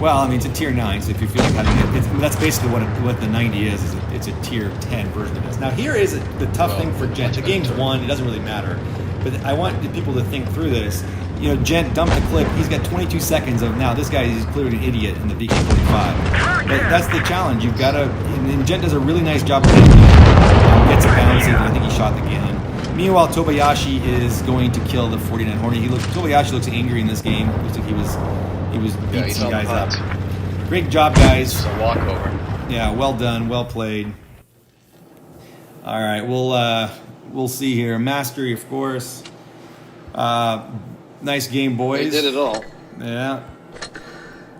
Well, it's a tier 9, so if you feel like having it, that's basically what the 90 is it's a tier 10 version of this. Now, here is the tough thing for Gent. The game's won, it doesn't really matter. But I want people to think through this. Gent dumped the clip. He's got 22 seconds of, now this guy is clearly an idiot in the BK-45. But that's the challenge. You've got to, and Gent does a really nice job of hitting it. Gets it balancing, and I think he shot the cannon. Meanwhile, Tobayashi is going to kill the 49 Hornet. Tobayashi looks angry in this game. Looks like he was beating some guys up. Great job, guys. It's a walkover. Yeah, well done, well played. All right, we'll see here. Mastery, of course. Nice game, boys. They did it all. Yeah.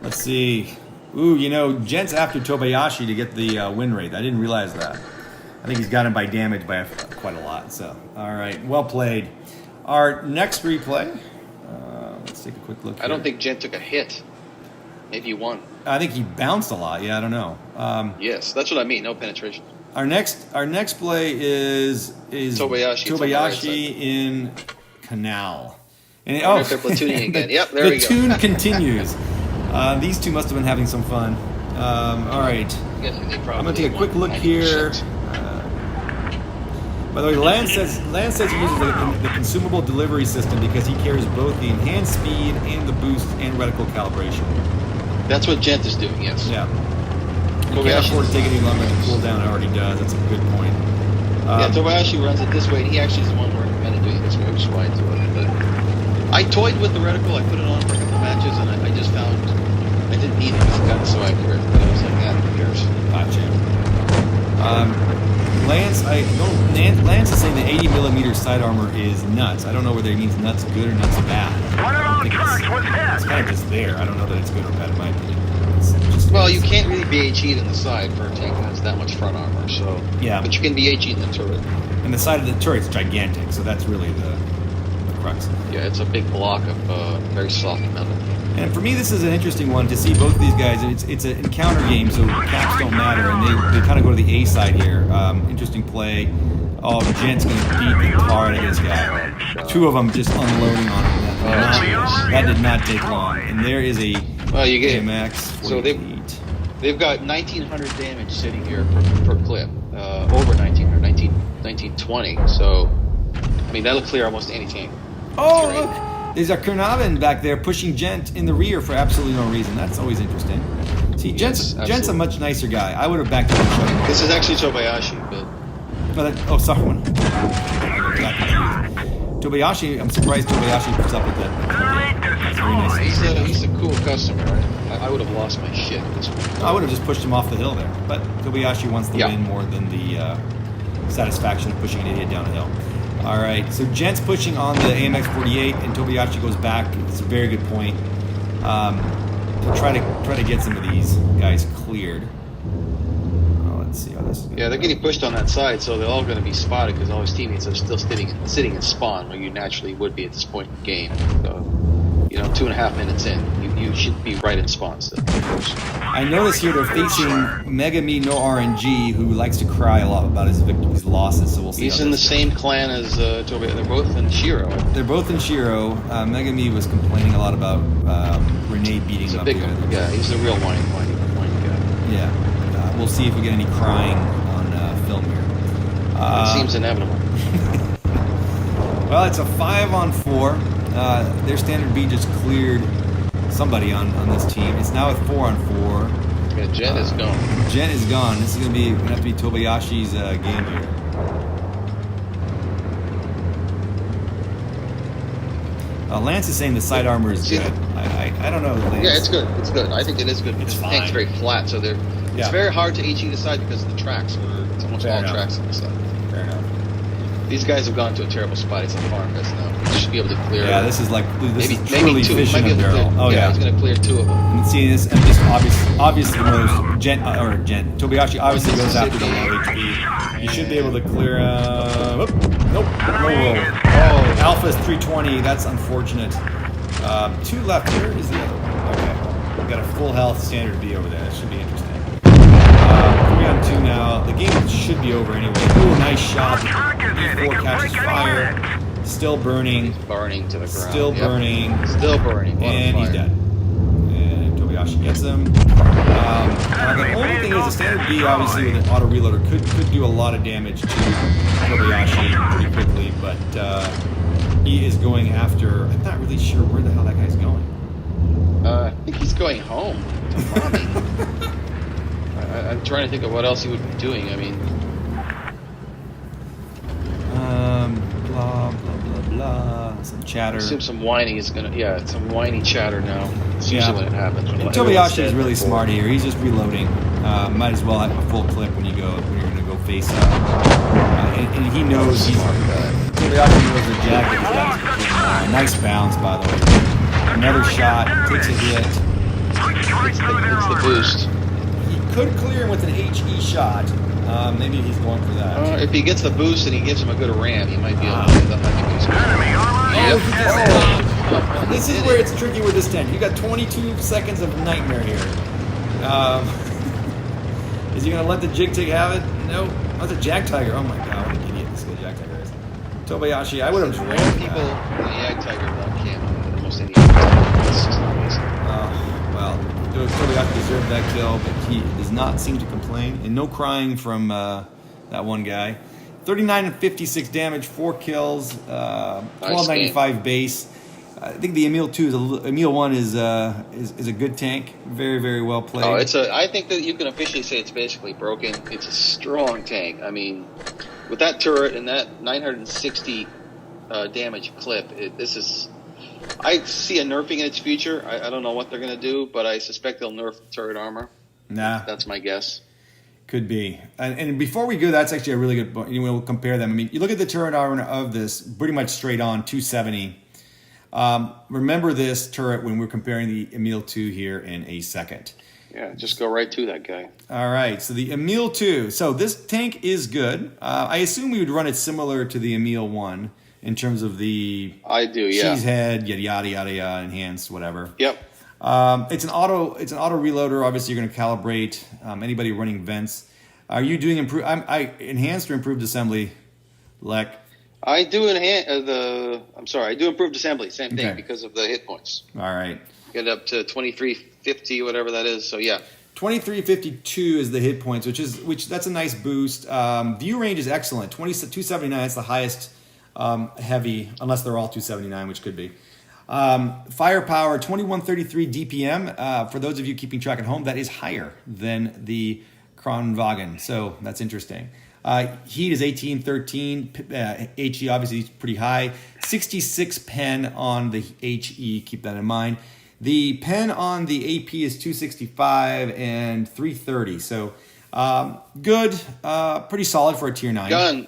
Let's see. Ooh, you know, Gent's after Tobayashi to get the win rate. I didn't realize that. I think he's got him by damage by quite a lot. So, all right. Well played. Our next replay. Let's take a quick look here. I don't think Gent took a hit. Maybe one. I think he bounced a lot. Yeah, I don't know. Yes, that's what I mean. No penetration. Our next play is Tobayashi in Canal. And if they're platooning again. Yep, there we go. Platoon continues. These two must have been having some fun. All right. I'm going to take a quick look here. By the way, Lance says he uses the consumable delivery system because he carries both the enhanced speed and the boost and reticle calibration. That's what Gent is doing, yes. Yeah. You can't afford to take any longer to cool down. It already does. That's a good point. Yeah, Tobayashi runs it this way, and he actually is the one who recommended doing it this way, which is why I do it. But I toyed with the reticle. I put it on for a couple matches, and I just found I didn't need it because it got so accurate. But I was like, yeah, who cares? Gotcha. Lance is saying the 80 millimeter side armor is nuts. I don't know whether he means nuts good or nuts bad. It's kind of just there. I don't know that it's good or bad in my opinion. Well, you can't really BHE in the side for a tank that has that much front armor. So yeah, but you can BHE in the turret. And the side of the turret's gigantic, so that's really the crux. Yeah, it's a big block of very soft metal. And for me, this is an interesting one to see both of these guys. It's an encounter game, so caps don't matter, and they kind of go to the A side here. Interesting play. Oh, Gent's going to beat the tar out of this guy. Two of them just unloading on him. That did not take long. And there is a AMX. So they've got 1,900 damage sitting here per clip. Over 1,900, 1920. So, I mean, that'll clear almost any tank. Oh, look. There's a Kernavin back there pushing Gent in the rear for absolutely no reason. That's always interesting. See, Gent's a much nicer guy. I would have backed him. This is actually Tobayashi, but... sorry. Tobayashi, I'm surprised Tobayashi puts up with that. That's very nice. He's a cool customer. I would have lost my shit at this point. I would have just pushed him off the hill there. But Tobayashi wants the win more than the satisfaction of pushing an idiot down a hill. All right, so Gent's pushing on the AMX-48, and Tobayashi goes back. It's a very good point. To try to get some of these guys cleared. Let's see how this is going. Yeah, they're getting pushed on that side, so they're all going to be spotted because all his teammates are still sitting in spawn where you naturally would be at this point in the game. So, 2.5 minutes in, you should be right in spawn still. I notice here they're facing Megami no RNG, who likes to cry a lot about his losses. So we'll see. He's in the same clan as Toby. They're both in Shiro. Megami was complaining a lot about Renee beating him up. Yeah, he's a real whiny guy. Yeah. We'll see if we get any crying on film here. It seems inevitable. Well, it's a 5-on-4. Their standard B just cleared somebody on this team. It's now a 4-on-4. Yeah, Gent is gone. Gent is gone. This is going to have to be Tobayashi's game here. Lance is saying the side armor is good. I don't know. Lance. Yeah, it's good. It's good. I think it is good. It's fine. The tank's very flat, so it's very hard to HE the side because of the tracks. It's almost all tracks on the side. Fair enough. These guys have gone to a terrible spot. It's a farm fest now. They should be able to clear. Yeah, this is maybe truly two. Fish in a barrel. Oh yeah, he's going to clear 2 of them. And seeing this, and just obviously knows Tobayashi obviously goes after the low HP. He should be able to clear. Nope, no roll. Oh, Alpha's 320. That's unfortunate. 2 left. Where is the other one? Okay, we've got a full health standard B over there. That should be interesting. 3-on-2 now. The game should be over anyway. Ooh, nice shot. E4 catches fire. Still burning. He's burning to the ground. Still burning. Still burning. And he's dead. And Tobayashi gets him. The only thing is the standard B, obviously, with an auto reloader could do a lot of damage to Tobayashi pretty quickly, but he is going after. I'm not really sure where the hell that guy's going. I think he's going home to mommy. I'm trying to think of what else he would be doing. I mean, blah blah blah blah. Some chatter. I assume some whining is gonna. Yeah, some whiny chatter now. It's usually when it happens. And Tobayashi is really smart here. He's just reloading. Might as well have a full clip when you're gonna go face up. And he knows he's Tobayashi was a jacket. Nice bounce, by the way. Another shot, takes a hit. It's the boost. He could clear him with an HE shot. Maybe he's going for that. If he gets the boost and he gives him a good ram, he might be able to get the This is where it's tricky with this tank. You got 22 seconds of nightmare here. Is he going to let the Jig Tig have it? No. Oh, the Jag Tiger. Oh my god, what an idiot this guy Jag Tiger is. Tobayashi, I would have just ran people in the Jag Tiger without camo. Almost any. Well, Tobayashi deserved that kill, but he does not seem to complain. And no crying from that one guy. 39 and 56 damage, 4 kills, 1295 base. I think the Emil 2 Emil 1 is a good tank. Very, very well played. I think that you can officially say it's basically broken. It's a strong tank. I mean, with that turret and that 960 damage clip, I see a nerfing in its future. I don't know what they're going to do, but I suspect they'll nerf the turret armor. Nah. That's my guess. Could be. And before we go, that's actually a really good point. We'll compare them. I mean, you look at the turret armor of this, pretty much straight on, 270. Remember this turret when we're comparing the Emil 2 here in a second. Yeah, just go right to that guy. All right, so the Emil 2. So this tank is good. I assume we would run it similar to the Emil 1 in terms of the cheese head, yada yada yada, enhanced, whatever. Yep. It's an auto reloader. Obviously, you're going to calibrate anybody running vents. Are you doing enhanced or improved assembly, Lek? I do I do improved assembly. Same thing because of the hit points. All right. Get up to 2350, whatever that is. So yeah. 2352 is the hit points, which that's a nice boost. View range is excellent. 279. That's the highest heavy, unless they're all 279, which could be. Firepower 2133 DPM. For those of you keeping track at home, that is higher than the Kranwagen, so that's interesting. Heat is 1813. HE obviously is pretty high. 66 pen on the HE. Keep that in mind. The pen on the AP is 265 and 330. So good, pretty solid for a tier 9.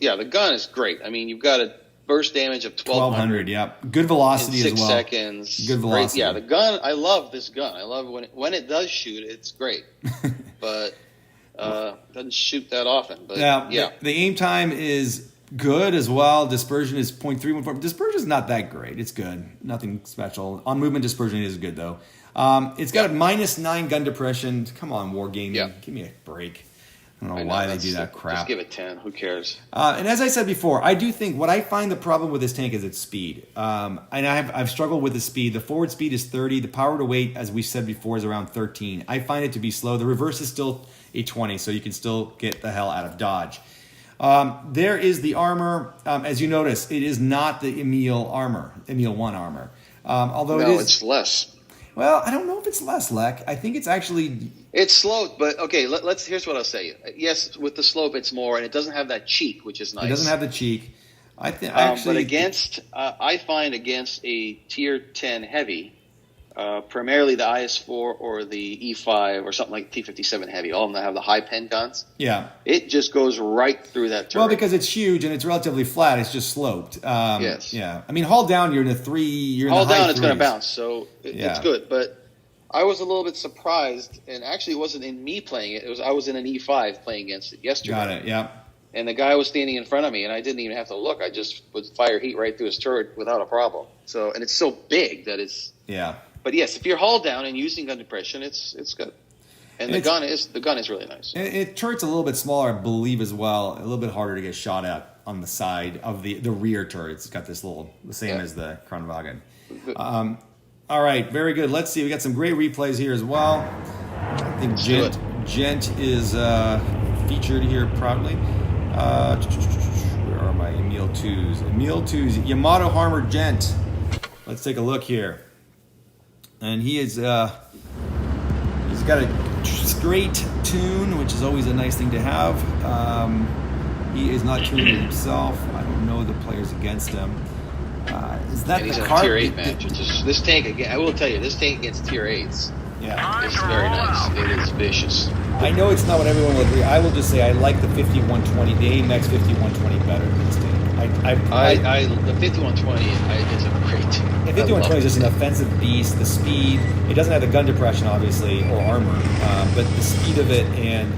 The gun is great. I mean, you've got a burst damage of 1200. Yeah, good velocity in 6 as well. 6 seconds. Good velocity. Great. Yeah, the gun. I love this gun. I love when it does shoot. It's great, but doesn't shoot that often. But yeah. The aim time is good as well. Dispersion is 0.314. Dispersion is not that great. It's good. Nothing special. On movement dispersion is good though. It's got a -9 gun depression. Come on, Wargaming. Yeah. Give me a break. I don't know why they do that crap. Just give it 10. Who cares? And as I said before, I do think what I find the problem with this tank is its speed. And I've struggled with the speed. The forward speed is 30. The power to weight, as we said before, is around 13. I find it to be slow. The reverse is still a 20, so you can still get the hell out of dodge. There is the armor. As you notice, it is not the Emil 1 armor. Although it's less. Well, I don't know if it's less, Lek. I think it's actually... It's sloped, but okay, here's what I'll say. Yes, with the slope it's more, and it doesn't have that cheek, which is nice. It doesn't have the cheek. But I find against a tier 10 heavy, primarily the IS-4 or the E5 or something like T57 heavy, all of them that have the high pen guns. Yeah. It just goes right through that turret. Well, because it's huge and it's relatively flat, it's just sloped. Yes. Yeah. I mean, haul down, you're in the 3, you're in haul the high down, it's going to threes. bounce, so it's good. But I was a little bit surprised, and actually it wasn't in me playing it. I was in an E5 playing against it yesterday. Got it, yeah. And the guy was standing in front of me, and I didn't even have to look. I just would fire heat right through his turret without a problem. So, and it's so big that it's... Yeah. But yes, if you're hauled down and using gun depression, it's good. And the gun is really nice. It turret's a little bit smaller, I believe, as well. A little bit harder to get shot at on the side of the rear turret. It's got this the same as the Kranwagen. All right, very good. Let's see. We got some great replays here as well. I think Gent is featured here proudly. Where are my Emil 2s? Emil 2s, Yamato Harmer Gent. Let's take a look here. And he's got a straight tune, which is always a nice thing to have. He is not tuning himself. I don't know the players against him. Is that he's the in a tier 8 match. This tank, again, I will tell you, this tank against tier 8s. Yeah. It's very nice. It is vicious. I know it's not what everyone will agree. I will just say I like the 5120, the AMX 5120 better than this tank. The 5120 is a great. The 5120 is just an offensive beast. The speed, it doesn't have the gun depression, obviously, or armor, but the speed of it, and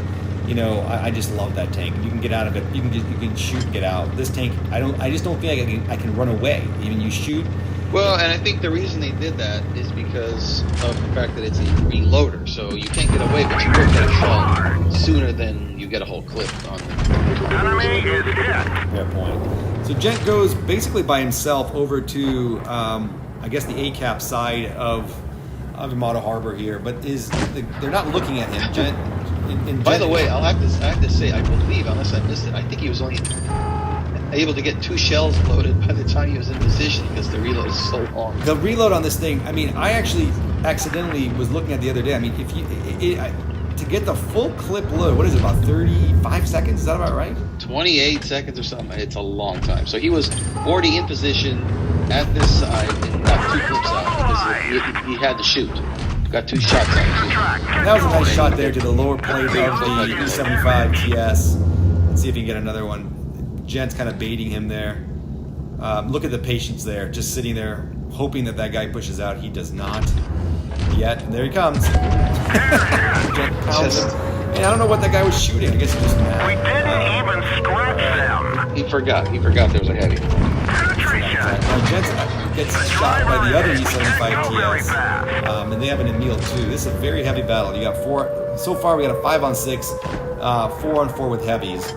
I just love that tank. You can get out of it. You can shoot and get out. This tank, I just don't feel like I can run away. Even you shoot. Well, and I think the reason they did that is because of the fact that it's a reloader. So you can't get away, but you will get a shell sooner than you get a whole clip on it. Enemy is hit. Fair point. So Gent goes basically by himself over to, I guess, the ACAP side of Yamato Harbor here, but they're not looking at him. Gent. By the way, I have to say, I believe, unless I missed it, I think he was only able to get 2 shells loaded by the time he was in position because the reload is so long. The reload on this thing, I mean, I actually accidentally was looking at the other day. I mean, if you to get the full clip load, what is it, about 35 seconds? Is that about right? 28 seconds or something. It's a long time. So he was already in position at this side and got 2 clips out because he had to shoot. Got 2 shots out. That was a nice shot there to the lower plate of the E75 TS. Let's see if he can get another one. Gent's kind of baiting him there. Look at the patience there, just sitting there, hoping that guy pushes out. He does not yet. And there he comes. Gent pounds him. And I don't know what that guy was shooting. I guess he just mad. We didn't even scratch them. He forgot. He forgot there was a heavy. Gent gets shot by the other E75 TS. And they have an Emil too. This is a very heavy battle. You got 4. So far, we got a 5-on-6, 4-on-4 with heavies.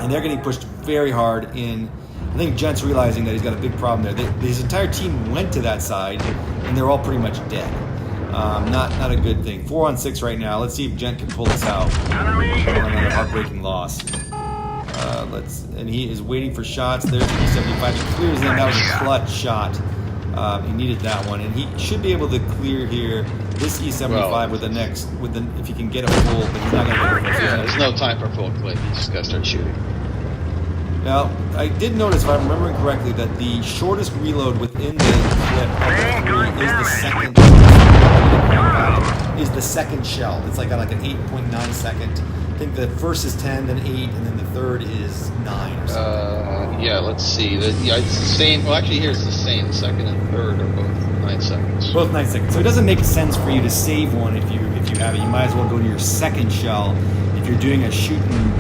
And they're getting pushed very hard in. I think Gent's realizing that he's got a big problem there. His entire team went to that side, and they're all pretty much dead. Not a good thing. 4-on-6 right now. Let's see if Gent can pull this out. Another heartbreaking loss. And he is waiting for shots. There's the E75. He clears them. That was a clutch shot. He needed that one, and he should be able to clear here this E75 if he can get a full, but he's not going to get it. Yeah, there's no time for a full clip. You just got to start shooting. Now, I did notice, if I'm remembering correctly, that the shortest reload within the clip of the 3 is the second shell. It's like an 8.9 second. I think the first is 10, then 8, and then the third is 9 or something. Yeah, let's see. It's the same. Well, actually, here it's the same. The second and third are both 9 seconds. Both 9 seconds. So it doesn't make sense for you to save one if you have it. You might as well go to your second shell. If you're doing a shooting,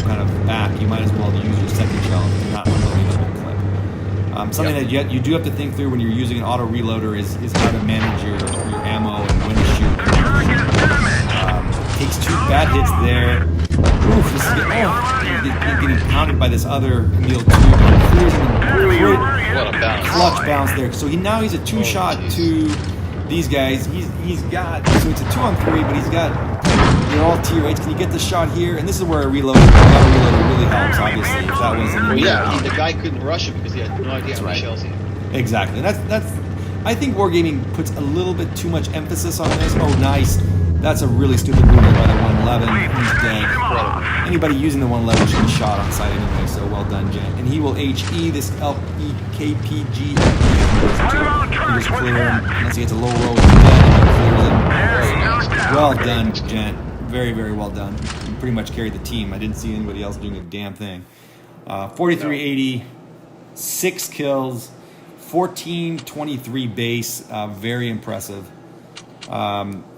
kind of back, you might as well use your second shell if you're not reloading the whole clip. Something that you do have to think through when you're using an auto reloader is how to manage your ammo and when to shoot. Takes 2 bad hits there. Oof, this is getting pounded by this other Emil 2. What a bounce. Clutch bounce there. So now he's a 2-shot to these guys. He's got, so it's a 2-on-3, but he's got, they're all tier 8s. Can you get the shot here? And this is where a reload really helps, obviously. If that was the guy couldn't rush it because he had no idea how many shells he had. Exactly. That's. I think Wargaming puts a little bit too much emphasis on this. Oh, nice. That's a really stupid move by the 111. He's dead. Anybody using the 111 should be shot on sight anyway, so well done, Gent. And he will HE this LEKPG. He just clear him. Unless he gets a low roll, well done, Gent. Very, very well done. You pretty much carried the team. I didn't see anybody else doing a damn thing. 4380, 6 kills, 1423 base. Very impressive.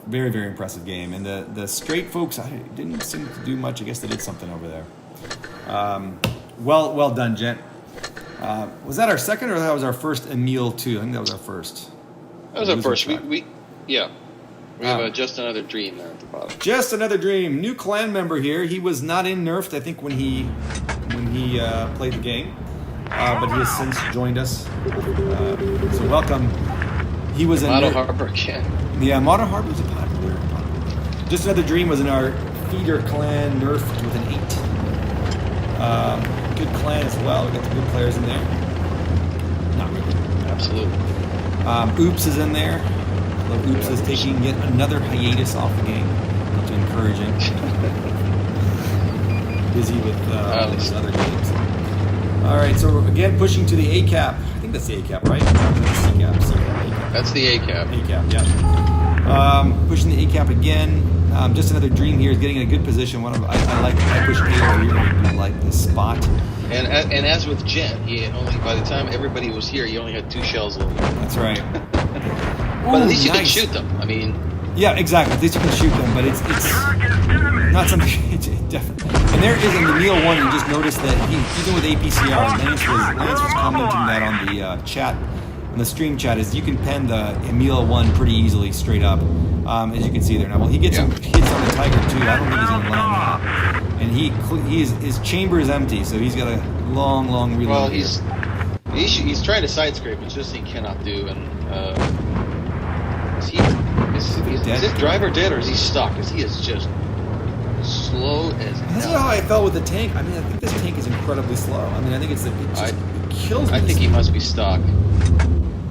Very, very impressive game. And the straight folks, I didn't seem to do much. I guess they did something over there. Well done, Gent. Was that our second, or that was our first Emil 2? I think that was our first. That was our first. We have Just Another Dream there at the bottom. Just Another Dream. New clan member here. He was not in Nerfed, I think, when he played the game. But he has since joined us. So welcome. He was in Yamato Harbor again. Yeah, Yamato Harbor was a popular. Just Another Dream was in our feeder clan, Nerfed with an 8. Good clan as well. We got some good players in there. Not really. Absolutely. Oops is in there. Although Oops is taking yet another hiatus off the game. Not too encouraging. Busy with these other games. All right, so again pushing to the ACAP. I think that's the ACAP, right? C-cap. That's the ACAP. ACAP, yeah. Pushing the ACAP again. Just Another Dream here is getting in a good position. I push A over here. I like this spot. And as with Gent, he only by the time everybody was here, he only had 2 shells left. That's right. But at least you can nice. shoot them. I mean, Yeah, exactly. At least you can shoot them, but it's Truck is damaged. not something. It's definitely. And there is in the Neil one. You just noticed that even with APCR, Lance was commenting that on the chat, on the stream chat, is you can pen the Emil one pretty easily straight up, as you can see there. Now, well, he gets some hits on the Tiger too. I don't think he's gonna land that. And his chamber is empty, so he's got a long reload. well, here. he's trying to side scrape. It's just he cannot do. And is his driver dead or is he stuck? Because he is just slow as That's hell. how I felt with the tank. I mean, I think this tank is incredibly slow. I mean, I think it kills me. I think he must be stuck.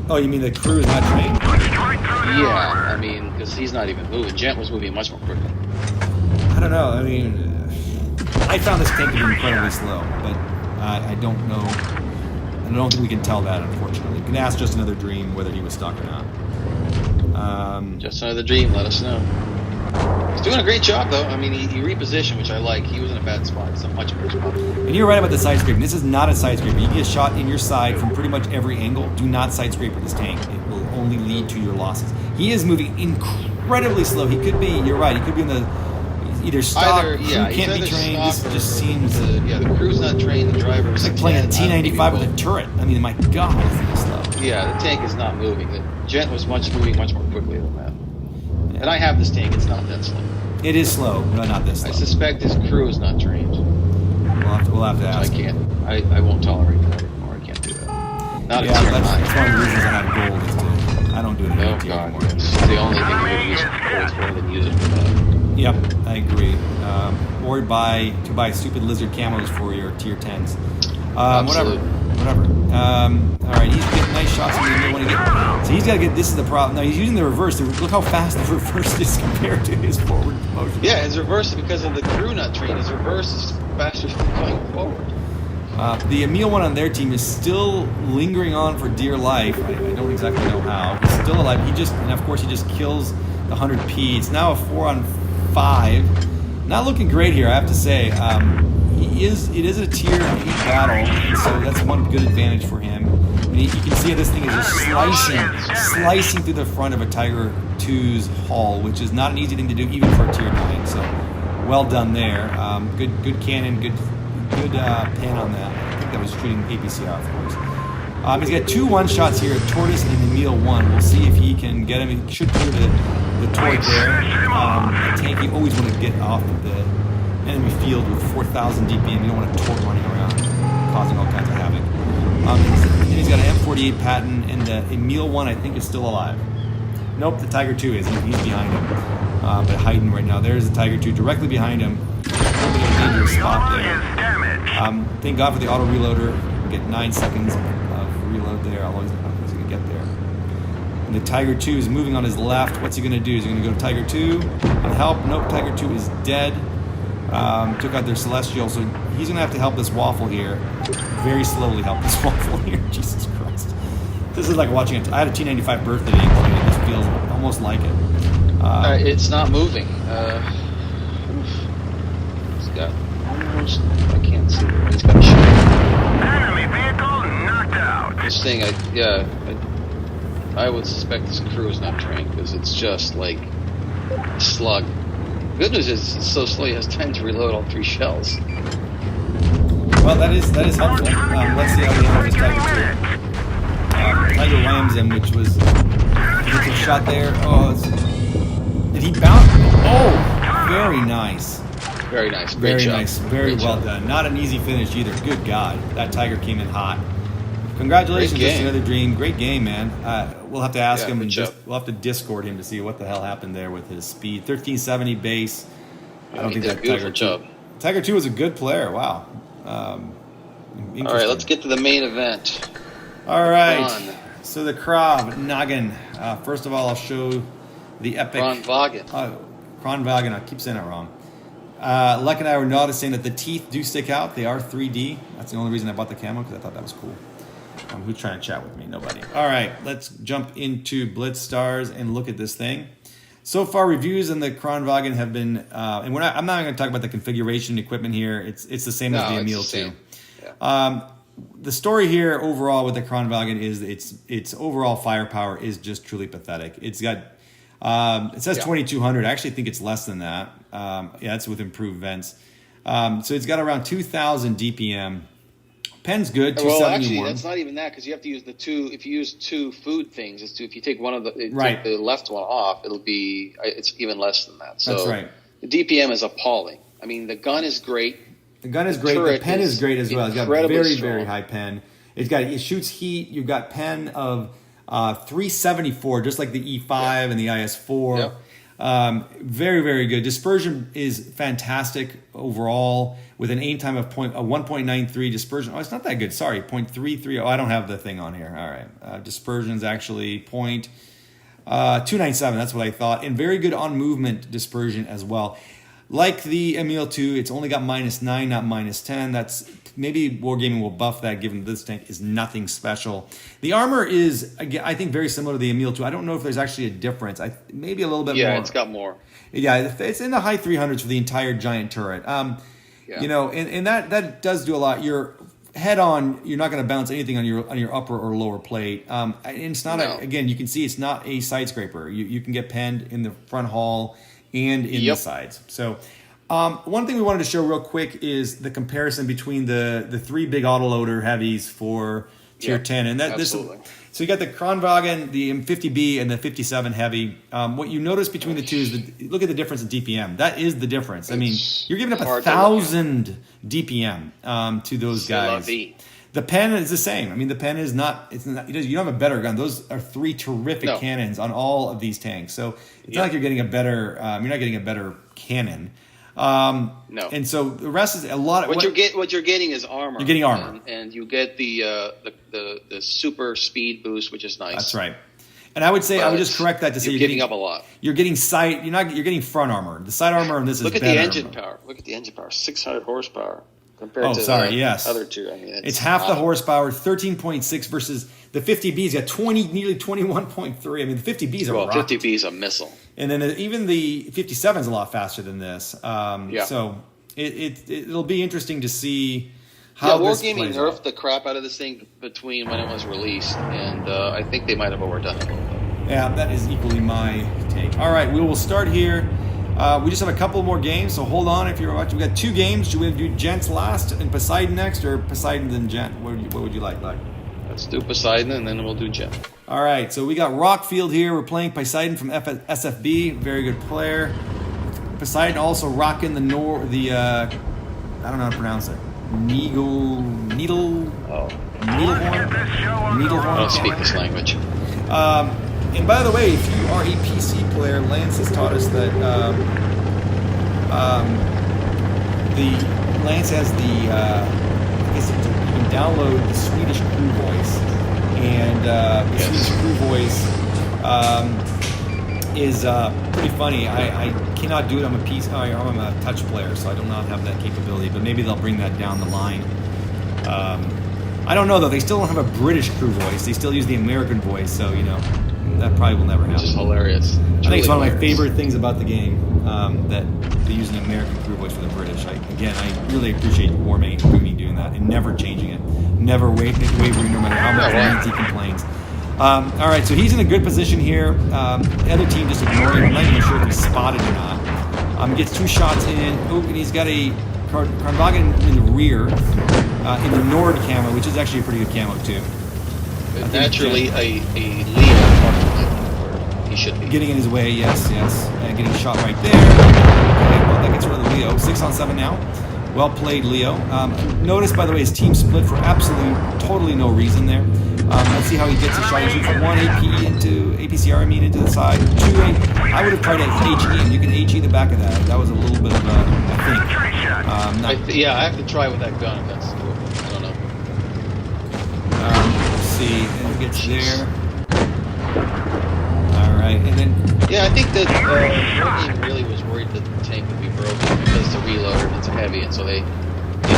Oh, you mean the crew is not trained? Yeah, I mean, because he's not even moving. Gent was moving much more quickly. I don't know. I mean, I found this tank to be incredibly slow, but I don't know. I don't think we can tell that, unfortunately. You can ask Just Another Dream whether he was stuck or not. Just another dream. Let us know. He's doing a great job, though. I mean, he repositioned, which I like. He was in a bad spot. It's a much better spot. And you're right about the side scraping. This is not a side scraper. You get shot in your side from pretty much every angle. Do not side scrape with this tank. It will only lead to your losses. He is moving incredibly slow. He could be, you're right, he could be in the either stock, crew can't be trained. This just seems... the crew's not trained, the driver's... It's like playing a T-95 with a turret. I mean, my God, it's slow. Yeah, the tank is not moving. The Gent was moving much more quickly than that. And I have this tank, it's not that slow. It is slow, but not this slow. I suspect his crew is not trained. We'll have to ask. I can't. I won't tolerate that anymore. I can't do that. Not Yeah, a tier that's 9. one of the reasons I have gold. Is to, I don't do it in Oh, AT God. anymore. It's the only thing I would use it for than use it for that. Yep, I agree. Or to buy stupid lizard camos for your tier 10s. Whatever. All right, he's getting nice shots. He didn't want to get. So he's got to get. This is the problem. Now he's using the reverse. Look how fast the reverse is compared to his forward motion. Yeah, his reverse is because of the crew not trained. His reverse is faster than going forward. The Emil one on their team is still lingering on for dear life. I don't exactly know how. He's still alive. And of course he just kills the 100p. It's now a 4-on-5. Not looking great here, I have to say. It is a tier 8 battle, and so that's one good advantage for him. And you can see how this thing is just slicing through the front of a Tiger 2's hull, which is not an easy thing to do even for a tier 9. So well done there. Good cannon, good pin on that. I think that was shooting APCR, of course. He's got 2 one-shots here, Tortoise and Emil 1. We'll see if he can get him. He should clear the torque there. The tank, you always want to get off of the enemy field with 4,000 DPM. You don't want a torque running around, causing all kinds of havoc. And he's got an M48 Patton, and the Emil 1, I think, is still alive. Nope, the Tiger 2 is. He's behind him, but hiding right now. There's the Tiger 2 directly behind him. A little bit of a dangerous spot there. Thank God for the auto reloader. Get 9 seconds of reload there. I'll always he's going to get there. And the Tiger 2 is moving on his left. What's he going to do? Is he going to go to Tiger 2 and help? Nope, Tiger 2 is dead. Took out their Celestial, so he's going to have to help this Waffle here. Very slowly help this Waffle here. Jesus Christ. This is like watching I had a T95 birthday game playing it. This feels almost like it. It's not moving. He's got almost... I can't see where he's got a shot. Enemy vehicle knocked out. This thing, I would suspect this crew is not trained because it's just like a slug. Good news is it's so slow he has time to reload all 3 shells. Well, that is helpful. Let's see how he handles this Tiger 2. Tiger rams him, which was... He gets a shot there. Oh, did he bounce? Oh, very nice. Very nice. Great Very job. nice. Very Great well job. done. Not an easy finish either. Good God. That Tiger came in hot. Congratulations, Great Just game. Another Dream. Great game, man. We'll have to ask him. good job. We'll have to Discord him to see what the hell happened there with his speed. 1370 base. I don't He think did a that beautiful Tiger 2. job. Tiger 2 was a good player. Wow. All right, let's get to the main event. All right. Kron. So the Krav Noggin. First of all, I'll show the epic. Kronwagen. I keep saying it wrong. Luck and I were noticing that the teeth do stick out. They are 3D. That's the only reason I bought the camo, because I thought that was cool. Who's trying to chat with me? Nobody. All right, let's jump into Blitz Stars and look at this thing. So far, reviews on the Kronwagen have been, and I'm not going to talk about the configuration equipment here. It's the same as the Emil 2. The story here overall with the Kranvagn is its overall firepower is just truly pathetic. It's got it says 2,200. I actually think it's less than that. It's with improved vents. So it's got around 2,000 DPM. Pen's good. 271. Well, actually, that's not even that because you have to use the two. If you use two food things, if you take one of take the left one off, it's even less than that. So that's right. The DPM is appalling. I mean, the gun is great. The gun is great. The pen is great as well. It's got very, strong. very high pen. It shoots heat. You've got pen of 374, just like the E5 and the IS4. Yep. Very, very good. Dispersion is fantastic overall with an aim time of 1.93 dispersion. Oh, it's not that good. Sorry, 0.33. Oh, I don't have the thing on here. All right. Dispersion is actually 297. That's what I thought. And very good on movement dispersion as well. Like the Emil 2, it's only got -9, not -10. That's maybe Wargaming will buff that, given this tank is nothing special. The armor is, again, I think, very similar to the Emil 2. I don't know if there's actually a difference. Maybe a little bit more. Yeah, it's got more. Yeah, it's in the high 300s for the entire giant turret. You know, and that does do a lot. You're head on. You're not going to bounce anything on your upper or lower plate. And it's not again. You can see it's not a side scraper. You can get penned in the front hull and in the sides. So one thing we wanted to show real quick is the comparison between the three big autoloader heavies for Tier 10. And absolutely. So you got the Kranvagn, the M50B, and the 57 heavy. What you notice between the two is look at the difference in DPM. That is the difference. I mean, you're giving up 1,000 DPM to those guys. The pen is the same. I mean, the pen is not. It's not. You don't have a better gun. Those are three terrific cannons on all of these tanks. So it's not like you're getting a better. You're not getting a better cannon. No. And so the rest is a lot. What you're getting is armor. You're getting armor, and you get the super speed boost, which is nice. That's right. And I would say, I would just correct that to say you're giving up a lot. You're getting side. You're getting front armor. The side armor on this is better. Look at the engine power. Look at the engine power. 600 horsepower. Compared to the other two, I mean, it's half the horsepower, 13.6 versus the 50B's got nearly 21.3. I mean, the 50B's are 50B is a missile, and then even the 57 is a lot faster than this. So it'll be interesting to see how this plays Wargaming nerfed the crap out of this thing between when it was released, and I think they might have overdone it a little bit. Yeah, that is equally my take. All right, we will start here. We just have a couple more games, so hold on if you're watching. We got two games. Should we do Gents last and Poseidon next, or Poseidon then Gent? What would you like? Let's do Poseidon, and then we'll do Gent. All right, so we got Rockfield here. We're playing Poseidon from SFB. Very good player. Poseidon also rocking the I don't know how to pronounce it. Needlehorn. I don't speak this language. And by the way, if you are a PC player, Lance has taught us that Lance has the I guess you can download the Swedish Crew Voice, and the Swedish Crew Voice is pretty funny. I cannot do it. I'm a touch player, so I do not have that capability. But maybe they'll bring that down the line. I don't know though. They still don't have a British Crew Voice. They still use the American voice. So that probably will never happen. Which is hilarious. I think it's one of my favorite things about the game, that they use an American crew voice for the British. I really appreciate Wargaming doing that and never changing it. Never wavering no matter how much he complains. All right, so he's in a good position here. The other team just ignoring him. I'm not even sure if he's spotted or not. Gets two shots in. Oh, and he's got a Kranvagn in the rear, in the Nord camo, which is actually a pretty good camo too. Naturally, a Leo, he should be getting in his way. Yes, and getting shot right there. Okay, well, that gets rid of the Leo. 6-on-7 now. Well played, Leo. Notice, by the way, his team split for totally no reason there. Let's see how he gets a shot. He shoots from one APCR into the side. Two, I would have tried to HE, and you can HE the back of that. That was a little bit of a thing. I have to try with that gun if that's doable. I don't know. See, and he gets there. All right, and then I think that Wargaming really was worried that the tank would be broken because it's a reloader and it's heavy, and so they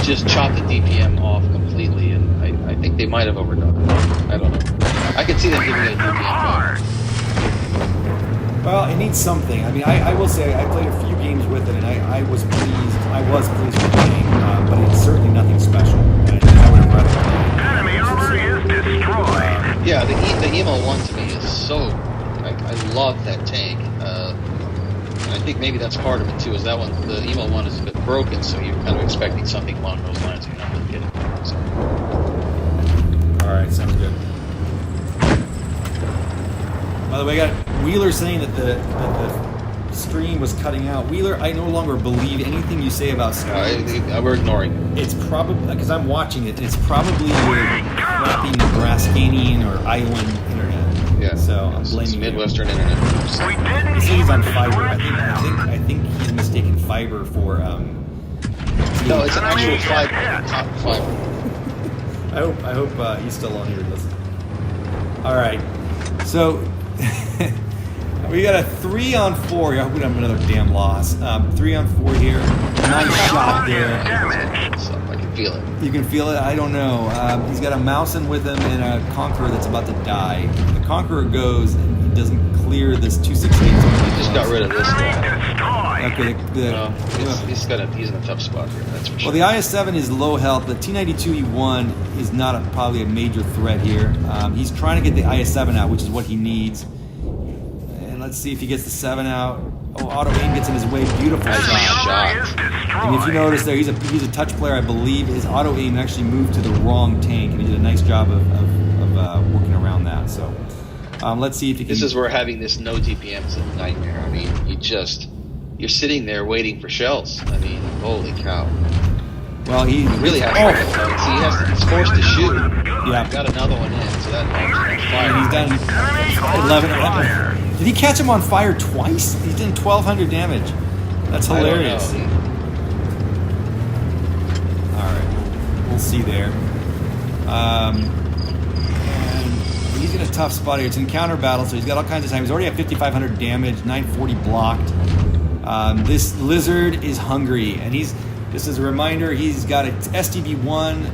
just chopped the DPM off completely, and I think they might have overdone it. I don't know. I could see them giving it a DPM. Well, it needs something. I mean, I will say I played a few games with it, and I was pleased. I was pleased with the game, but it's certainly nothing special. Enemy armor is destroyed. Yeah, the Emo 1 to me is so... I love that tank. And I think maybe that's part of it too, is that one, the Emo 1 is a bit broken, so you're kind of expecting something along those lines, and you're not really getting it. So. Alright, sounds good. By the way, I got Wheeler saying that the stream was cutting out. Wheeler, I no longer believe anything you say about stream. We're ignoring. It's probably, because I'm watching it, it's probably your crappy Nebraskanian or Iowan internet. Yeah. So I'm It's blaming Midwestern internet. We didn't He says he's on even fiber. flash I think he's mistaken fiber for No, it's an actual fiber. Top fiber. I hope he's still on here listening. All right, so we got a 3-on-4 here. I hope we don't have another damn loss. 3-on-4 here. Nice shot there. damage. So I can feel it. You can feel it. I don't know. He's got a Mousin with him and a Conqueror that's about to die. The Conqueror goes and he doesn't clear this 268. He just got rid of this Enemy guy. destroyed. Okay. He's in a tough spot here, that's for sure. Well, the IS-7 is low health. The T-92E1 is not probably a major threat here. He's trying to get the IS-7 out, which is what he needs. And let's see if he gets the 7 out. Oh, auto aim gets in his way. Beautiful Enemy shot. armor is destroyed. And if you notice there, he's a touch player, I believe. His auto aim actually moved to the wrong tank, and he did a nice job of working around that. So let's see if he can. This is where having this no DPM is a nightmare. I mean, you're sitting there waiting for shells. I mean, holy cow. Well, he Really has oh, to. See, he's forced to shoot. yeah. Got another one in, so that helps. And he's done Enemy 11. fire. Did he catch him on fire twice? He's done 1,200 damage. That's hilarious. I don't know. All right, we'll see there. And he's in a tough spot here. It's encounter battle, so he's got all kinds of time. He's already at 5,500 damage, 940 blocked. This lizard is hungry, and just as a reminder, he's got a STB-1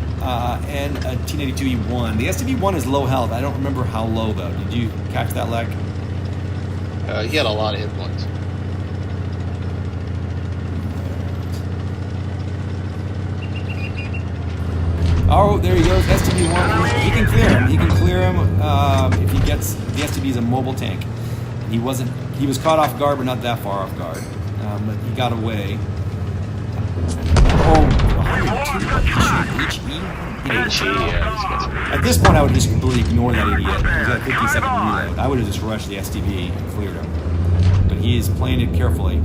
and a T-92E1. The STB-1 is low health. I don't remember how low, though. Did you catch that, Lek? He had a lot of hit points. Oh, there he goes. STB-1. He can clear him. He can clear him if he gets. The STB is a mobile tank. He was caught off guard, but not that far off guard. But he got away. Oh, 102 HE. At this point, I would just completely ignore that idiot. He's got a 50-second reload. I would have just rushed the STB and cleared him. But he is playing it carefully.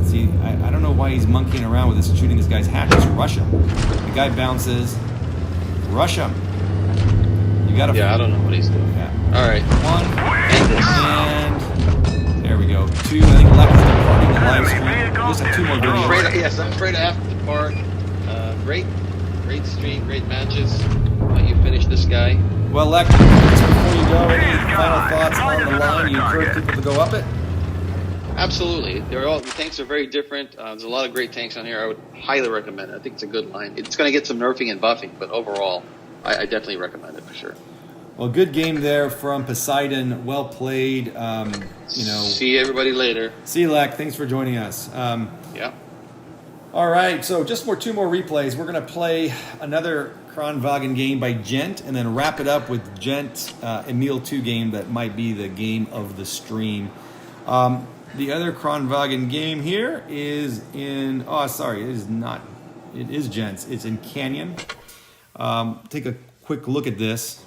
See, I don't know why he's monkeying around with this, shooting this guy's hat. Just rush him. The guy bounces. Rush him. You gotta. Yeah, I don't know what he's doing. Yeah. All right. 1 and there we go. 2. I think Lex is departing the live stream. We just have 2 more videos. I'm afraid I have to depart. Great stream, great matches. You finish this guy. Well, Lex, before you go, any final thoughts on the line? You encourage people to go up it? Absolutely. The tanks are very different. There's a lot of great tanks on here. I would highly recommend it. I think it's a good line. It's going to get some nerfing and buffing, but overall, I definitely recommend it for sure. Well, good game there from Poseidon. Well played. See everybody later. See you, Lex. Thanks for joining us. Yeah. All right, so just 2 more replays. We're going to play another Kronwagen game by Gent, and then wrap it up with Gent Emil 2 game that might be the game of the stream. The other Kronwagen game here is in... Oh, sorry, it is not. It is Gent's. It's in Canyon. Take a quick look at this.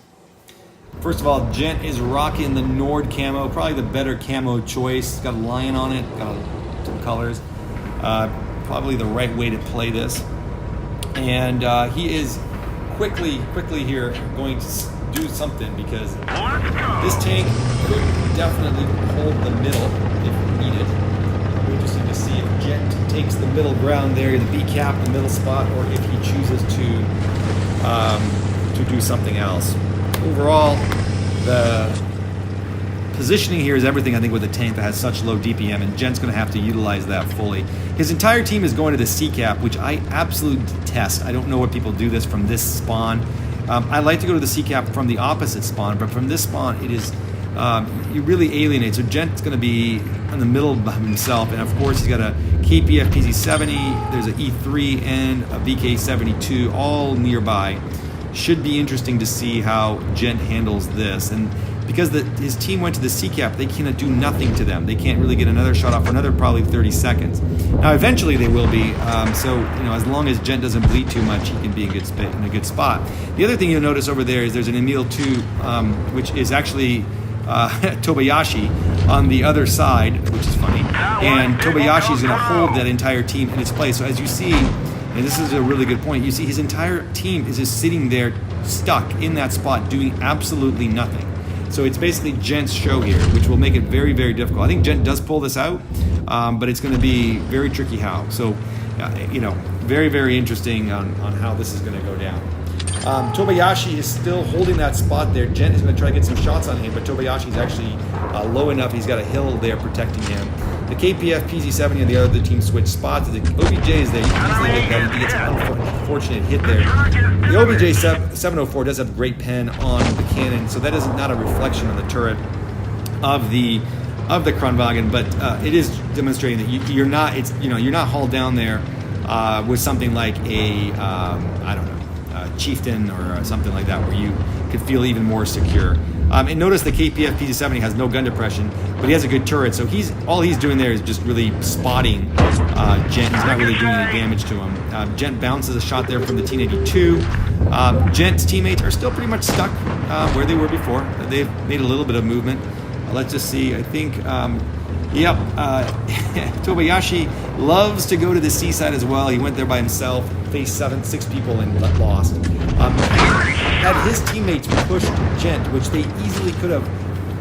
First of all, Gent is rocking the Nord camo, probably the better camo choice. It's got a lion on it, got some colors. Probably the right way to play this. And he is quickly here going to do something, because this tank could definitely hold the middle if needed. It'll be interesting to see if Gent takes the middle ground there, the B cap, the middle spot, or if he chooses to do something else. Overall, the positioning here is everything, I think, with a tank that has such low DPM, and Gent's going to have to utilize that fully. His entire team is going to the C-cap, which I absolutely detest. I don't know what people do this from this spawn. I like to go to the C-cap from the opposite spawn, but from this spawn, it is you really alienate. So Gent's going to be in the middle of himself, and of course he's got a KPF PZ70, there's an E3 and a VK72 all nearby. should be interesting to see how Gent handles this. And because his team went to the C-cap, they cannot do nothing to them. They can't really get another shot off for another probably 30 seconds. Now, eventually they will be. So, as long as Gent doesn't bleed too much, he can be in a good spot. The other thing you'll notice over there is there's an Emil 2, which is actually Tobayashi on the other side, which is funny. And Tobayashi is going to hold that entire team in its place. So as you see, and this is a really good point, you see his entire team is just sitting there stuck in that spot doing absolutely nothing. So it's basically Gent's show here, which will make it very, very difficult. I think Gent does pull this out, but it's going to be very tricky how. So, very, very interesting on how this is going to go down. Tobayashi is still holding that spot there. Gent is going to try to get some shots on him, but Tobayashi is actually low enough. He's got a hill there protecting him. The KPF PZ70 and the other team switch spots. The OBJ is there. You can easily hit that. He gets an unfortunate hit there. The OBJ 704 does have great pen on the cannon, so that is not a reflection on the turret of the Kranwagen, but it is demonstrating that you're not. You're not hauled down there with something like a Chieftain or something like that, where you could feel even more secure. And notice the KPF PZ70 has no gun depression, but he has a good turret, so all he's doing there is just really spotting Gent. He's not really doing any damage to him. Gent bounces a shot there from the T-82. Gent's teammates are still pretty much stuck where they were before. They've made a little bit of movement. Let's just see. I think, Tobayashi loves to go to the seaside as well. He went there by himself, faced 6 people, and lost. Had his teammates pushed Gent, which they easily could have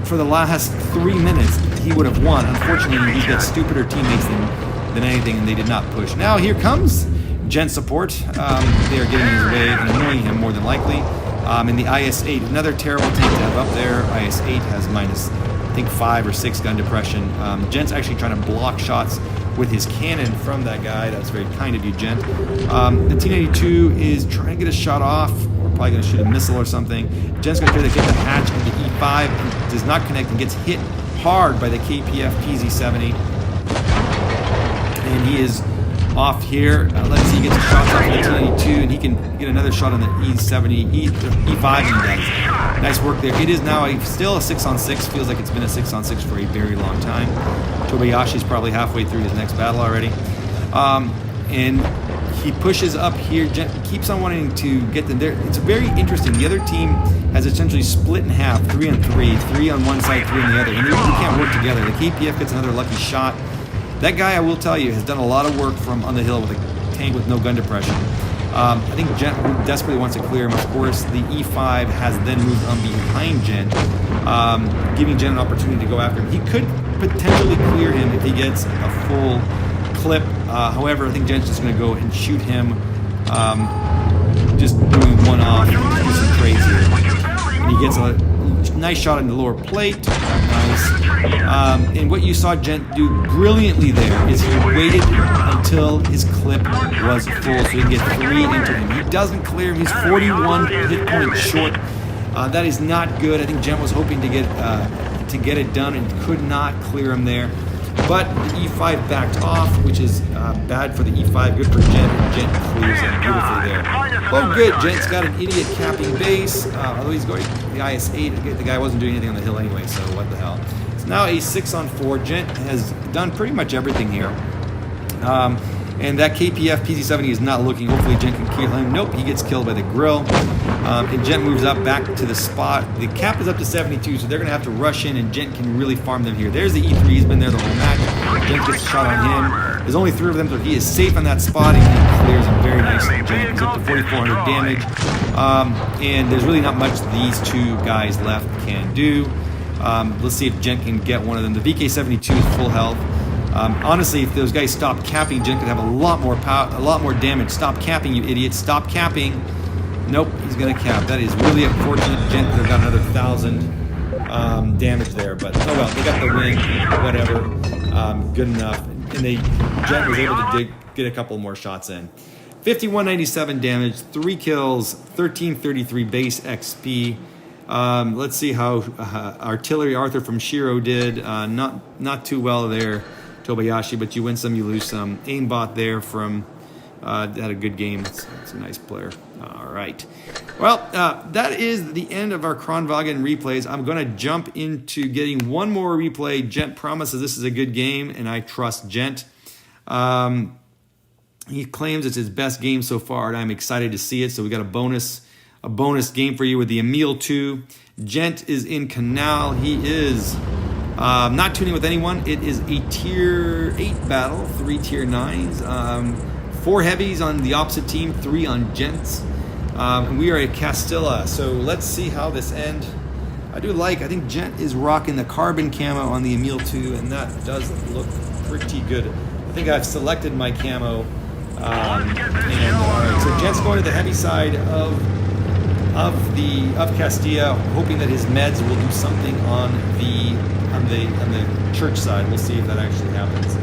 for the last 3 minutes, he would have won. Unfortunately, he's got stupider teammates than anything, and they did not push. Now here comes Gent support. They are getting in his way and annoying him more than likely. In the IS-8, another terrible tank to have up there. IS-8 has minus, I think, 5 or 6 gun depression. Gent's actually trying to block shots with his cannon from that guy. That's very kind of you, Gent. The T-92 is trying to get a shot off. We're probably going to shoot a missile or something. Gent's going to try to get the hatch of the E5 and does not connect and gets hit hard by the KPF PZ70. And he is off here. Let's see, he gets a shot off of the T-92 and he can get another shot on the E5 and he does. Nice work there. It is now still a 6-on-6. Feels like it's been a 6-on-6 for a very long time. Tobayashi's probably halfway through his next battle already. And he pushes up here. Gent keeps on wanting to get them there. It's very interesting. The other team has essentially split in half, 3-on-3, 3 on one side, 3 on the other. And they really can't work together. The KPF gets another lucky shot. That guy, I will tell you, has done a lot of work from on the hill with a tank with no gun depression. I think Gent desperately wants to clear him. Of course, the E5 has then moved on behind Gent, giving Gent an opportunity to go after him. He could potentially clear him if he gets a full clip. However, I think Gent's just going to go and shoot him, just doing one off, do some trades here. And he gets a nice shot in the lower plate. Nice. And what you saw Gent do brilliantly there is he waited until his clip was full so he can get 3 into him. He doesn't clear him. He's 41 hit points short. That is not good. I think Gent was hoping to get it done and could not clear him there. But the E5 backed off, which is bad for the E5, good for Gent. Gent clears him beautifully there. Oh, good. Gent's got an idiot capping base. Although he's going the IS-8, the guy wasn't doing anything on the hill anyway, so what the hell. It's now a 6-on-4. Gent has done pretty much everything here. And that KPF PZ70 is not looking. Hopefully Gent can kill him. Nope, he gets killed by the grill. And Gent moves up back to the spot. The cap is up to 72, so they're going to have to rush in, and Gent can really farm them here. There's the E3. He's been there the whole match. Gent gets a shot on him. There's only 3 of them, so he is safe on that spot. And he clears him very nicely. Gent is up to 4,400 damage. And there's really not much these 2 guys left can do. Let's see if Gent can get one of them. The VK-72 is full health. Honestly, if those guys stopped capping, Gent could have a lot more power, a lot more damage. Stop capping, you idiots! Stop capping. Nope, he's gonna cap. That is really unfortunate. Gent could have got another 1,000 damage there, but oh well, they got the win. Whatever, good enough. And Gent was able to get a couple more shots in. 5197 damage, 3 kills, 1333 base XP. Let's see how Artillery Arthur from Shiro did. Not too well there, Tobayashi, but you win some, you lose some. Aimbot there from Had a good game. It's a nice player. All right. Well, that is the end of our Kronwagen replays. I'm going to jump into getting one more replay. Gent promises this is a good game, and I trust Gent. He claims it's his best game so far, and I'm excited to see it. So we got a bonus game for you with the Emil 2. Gent is in Canal. He is not tuning with anyone. It is a tier 8 battle, 3 tier 9s. 4 heavies on the opposite team, 3 on Gents. And we are at Castilla, so let's see how this ends. I think Gent is rocking the carbon camo on the Emil 2, and that does look pretty good. I think I've selected my camo. So Gent's going to the heavy side of Castilla, hoping that his meds will do something on the church side. We'll see if that actually happens.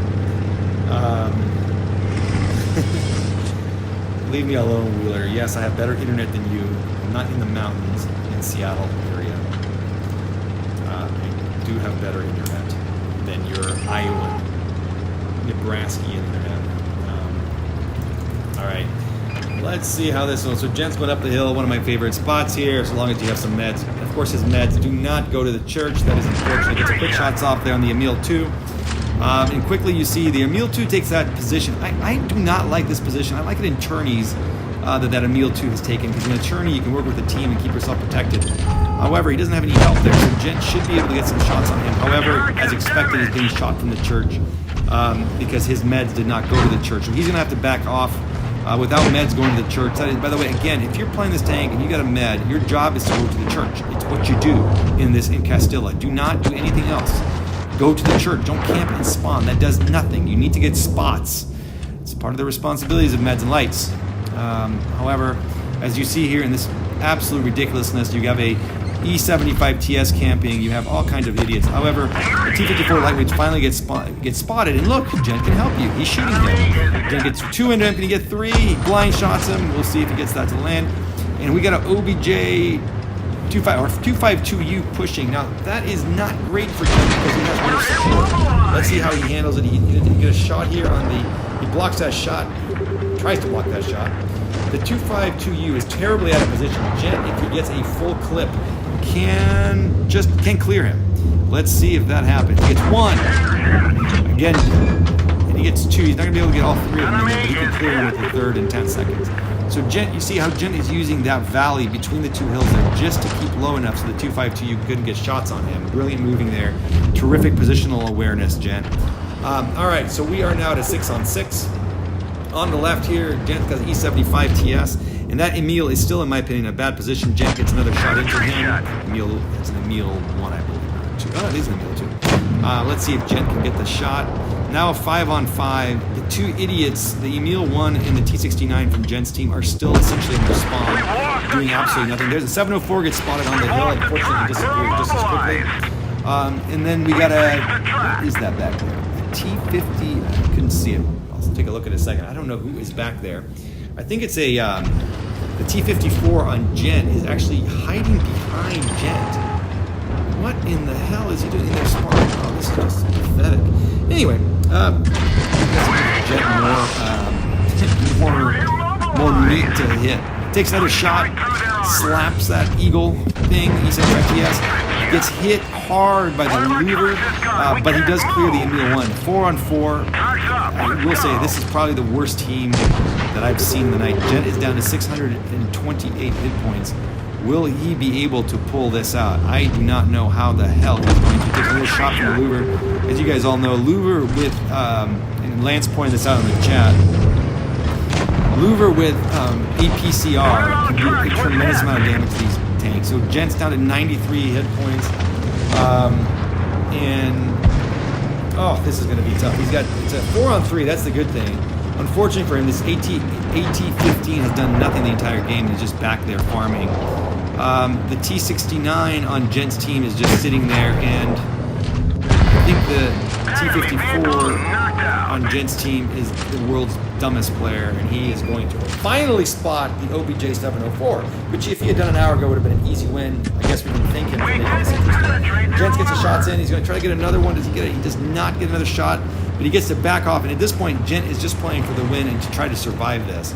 Leave me alone, Wheeler. Yes, I have better internet than you. I'm not in the mountains in Seattle area. I do have better internet than your Iowa, Nebraska internet. All right. Let's see how this goes. So Gent's going up the hill, one of my favorite spots here, so long as you have some meds. Of course, his meds do not go to the church. That is unfortunate. Gets a quick shots off there on the Emil 2. And quickly you see the Emil 2 takes that position. I do not like this position. I like it in tourneys that Emil 2 has taken, because in a tourney you can work with the team and keep yourself protected. However, he doesn't have any help there, so Gent should be able to get some shots on him. However, as expected, he's getting shot from the church because his meds did not go to the church. So he's going to have to back off without meds going to the church. That is, by the way, again, if you're playing this tank and you got a med, your job is to go to the church. It's what you do in Castilla. Do not do anything else. Go to the church. Don't camp and spawn. That does nothing. You need to get spots. It's part of the responsibilities of meds and lights. However, as you see here in this absolute ridiculousness, you have a E75 TS camping. You have all kinds of idiots. However, the T-54 lightweights finally get spotted, and look, Gent can help you. He's shooting him. Gent gets 2 into him. Can he get 3? He blind shots him. We'll see if he gets that to land. And we got an OBJ 252U pushing. Now, that is not great for Gent because he has no support. Let's see how he handles it. He get a shot here on the... He blocks that shot. Tries to block that shot. The 252U is terribly out of position. Gent, if he gets a full clip, can clear him. Let's see if that happens. He gets 1. Again, and he gets 2. He's not going to be able to get all 3 of them, but he can clear him with the 3rd in 10 seconds. So Gent, you see how Gent is using that valley between the 2 hills there just to keep low enough so the 252U couldn't get shots on him. Brilliant moving there. Terrific positional awareness, Gent. All right, so we are now at a 6-on-6. On the left here, Gent got an E75 TS, and that Emil is still, in my opinion, in a bad position. Gent gets another shot into him. It's an Emil 1, I believe. 2. Oh, it is an Emil 2. Let's see if Gent can get the shot. Now a 5-on-5. The 2 idiots, the Emil 1 and the T69 from Gent's team, are still essentially in their spawn, doing absolutely nothing. There's a 704 gets spotted on the hill. Unfortunately, he disappeared just as quickly. And then we got what is that back there? A T50. I couldn't see it. I'll take a look at it in a second. I don't know who is back there. I think it's the T54 on Gent is actually hiding behind Gent. What in the hell is he doing in their spawn? Oh, this is just pathetic. Anyway, Gent more meat to hit. Takes another shot, slaps that Eagle thing. E75 TS gets hit hard by the Luger, but he does clear the Emil 1. 4-on-4. I will say this is probably the worst team that I've seen tonight. Gent is down to 628 hit points. Will he be able to pull this out? I do not know how the hell he's going to take a little shot from the Luger. As you guys all know, Luger with, and Lance pointed this out in the chat, Luger with APCR can do a tremendous amount of damage to these tanks. So Gent's down to 93 hit points. This is going to be tough. It's a 4-on-3. That's the good thing. Unfortunately for him, this AT-15 has done nothing the entire game. He's just back there farming. The T-69 on Gent's team is just sitting there, and I think the T-54 on on Gent's team is the world's dumbest player, and he is going to finally spot the OBJ 704, which if he had done an hour ago would have been an easy win. I guess we can thank him for making this interesting. Gent gets his shots in. He's going to try to get another one. Does he get it? He does not get another shot, but he gets to back off. And at this point, Gent is just playing for the win and to try to survive this.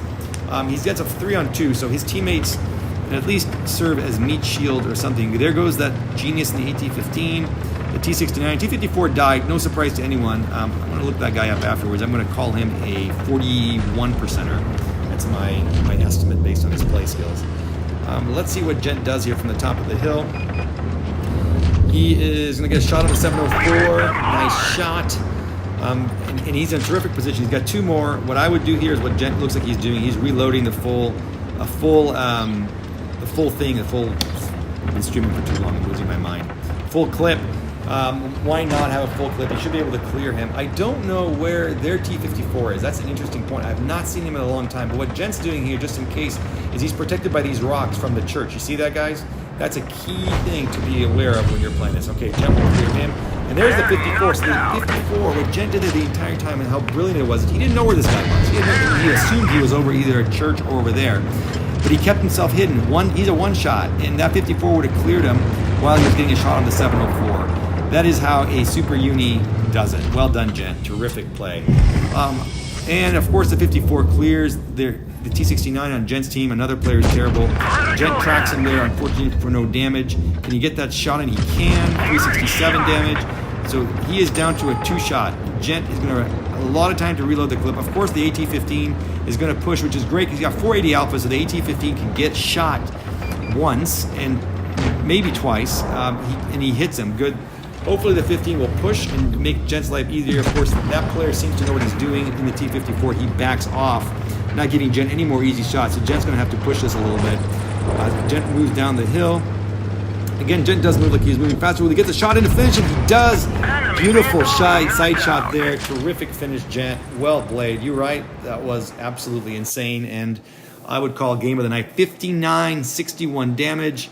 He gets a 3-on-2, so his teammates can at least serve as meat shield or something. There goes that genius in the AT-15. The T-69, T-54 died, no surprise to anyone. I'm going to look that guy up afterwards. I'm going to call him a 41%er. That's my estimate based on his play skills. Let's see what Gent does here from the top of the hill. He is going to get a shot on the 704. Nice shot. And he's in a terrific position. He's got two more. What I would do here is what Gent looks like he's doing. He's reloading the full thing. I've been streaming for too long. I'm losing my mind. Full clip. Why not have a full clip? You should be able to clear him. I don't know where their T-54 is. That's an interesting point. I've not seen him in a long time. But what Gent's doing here, just in case, is he's protected by these rocks from the church. You see that, guys? That's a key thing to be aware of when you're playing this. Okay, Gent will clear him. And there's the 54. So the 54, what Gent did the entire time and how brilliant it was, he didn't know where this guy was. He assumed he was over either a church or over there. But he kept himself hidden. He's a one-shot, and that 54 would have cleared him while he was getting a shot on the 704. That is how a Super Uni does it. Well done, Gent. Terrific play. And, of course, the 54 clears the T-69 on Gent's team. Another player is terrible. Gent tracks him there, unfortunately, for no damage. Can he get that shot in? He can. 367 damage. So he is down to a two-shot. Gent is going to have a lot of time to reload the clip. Of course, the AT-15 is going to push, which is great because he's got 480 alpha, so the AT-15 can get shot once and maybe twice, and he hits him. Good. Hopefully the 15 will push and make Gent's life easier. Of course, that player seems to know what he's doing in the T-54. He backs off, not giving Gent any more easy shots. So Gent's going to have to push this a little bit. Gent moves down the hill. Again, Gent does move like he's moving faster. Will he get the shot in to finish? And he does. Beautiful side shot there. Terrific finish, Gent. Well played. You're right. That was absolutely insane. And I would call game of the night. 59-61 damage.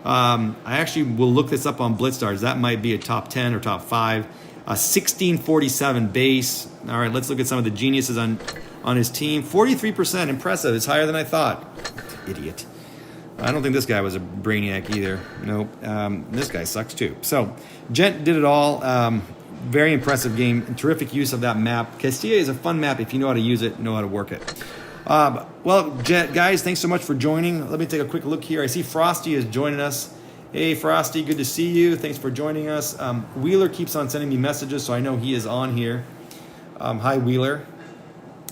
I actually will look this up on BlitzStars. That might be a top 10 or top 5. 1647 base. All right, let's look at some of the geniuses on his team. 43%, impressive. It's higher than I thought. Idiot. I don't think this guy was a brainiac either. Nope. This guy sucks too. So, Gent did it all. Very impressive game. Terrific use of that map. Castilla is a fun map if you know how to use it, know how to work it. Well, guys, thanks so much for joining. Let me take a quick look here. I see Frosty is joining us. Hey, Frosty, good to see you. Thanks for joining us. Wheeler keeps on sending me messages, so I know he is on here. Hi, Wheeler.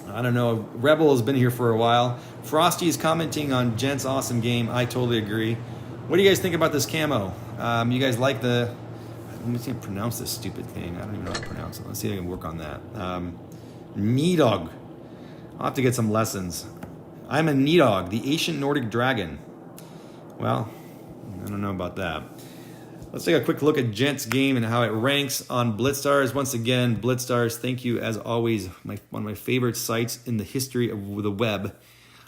I don't know. Rebel has been here for a while. Frosty is commenting on Gent's awesome game. I totally agree. What do you guys think about this camo? You guys like the... Let me see how to pronounce this stupid thing. I don't even know how to pronounce it. Let's see if I can work on that. Nidog. I'll have to get some lessons. I'm a Nidog, the ancient Nordic dragon. Well, I don't know about that. Let's take a quick look at Gent's game and how it ranks on BlitzStars. Once again, BlitzStars, thank you as always. One of my favorite sites in the history of the web.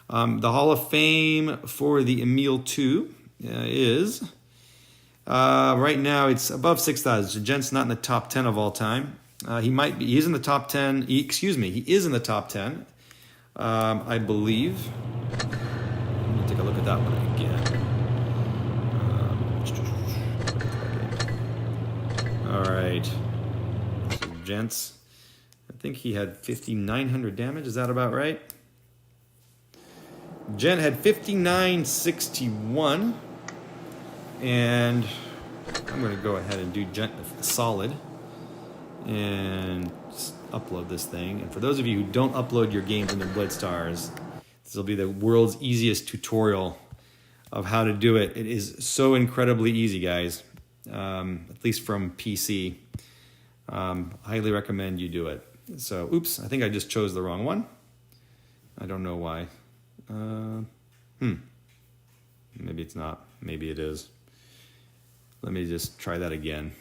The Hall of Fame for the Emil 2 is... right now, it's above 6,000. So Gent's not in the top 10 of all time. He might be. He is in the top 10. He is in the top 10. I believe. Let me take a look at that one again. All right. So Gents, I think he had 5,900 damage. Is that about right? Gent had 5,961. And I'm going to go ahead and do Gent solid and upload this thing. And for those of you who don't upload your games into BlitzStars, this will be the world's easiest tutorial of how to do it. It is so incredibly easy, guys, at least from PC. Highly recommend you do it. So, oops, I think I just chose the wrong one. I don't know why. Maybe it's not. Maybe it is. Let me just try that again.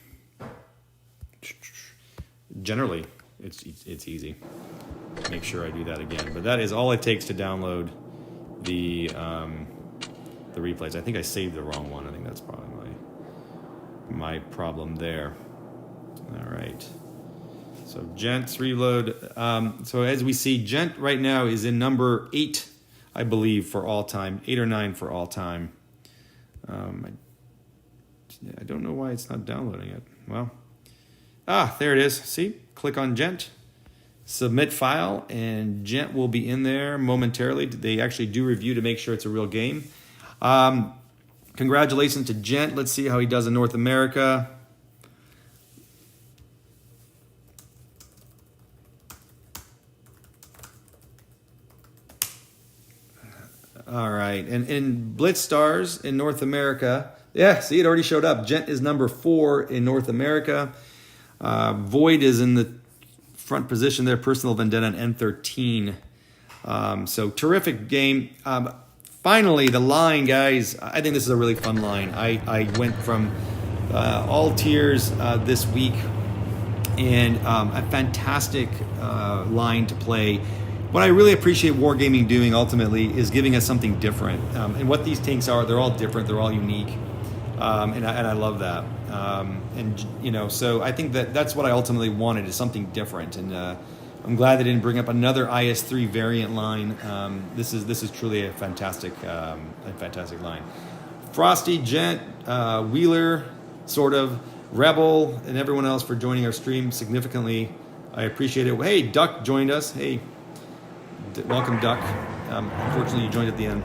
Generally, it's easy. Make sure I do that again. But that is all it takes to download the replays. I think I saved the wrong one. I think that's probably my problem there. All right. So Gent's reload. So as we see, Gent right now is in number 8, I believe, for all time. 8 or 9 for all time. I don't know why it's not downloading it. Well, there it is. See, click on Gent, submit file, and Gent will be in there momentarily. They actually do review to make sure it's a real game. Congratulations to Gent. Let's see how he does in North America. All right, and in Blitz Stars in North America, yeah, see, it already showed up. Gent is number 4 in North America. Void is in the front position there. Personal Vendetta and N13. So terrific game. Finally, the line, guys. I think this is a really fun line. I went from all tiers this week, and a fantastic line to play. What I really appreciate Wargaming doing ultimately is giving us something different. And what these tanks are, they're all different, they're all unique. And I love that. So I think that's what I ultimately wanted, is something different. And I'm glad they didn't bring up another IS-3 variant line. This is truly a fantastic line. Frosty, Gent, Wheeler, sort of, Rebel, and everyone else for joining our stream significantly. I appreciate it. Hey, Duck joined us. Hey. Welcome, Duck. Unfortunately, you joined at the end.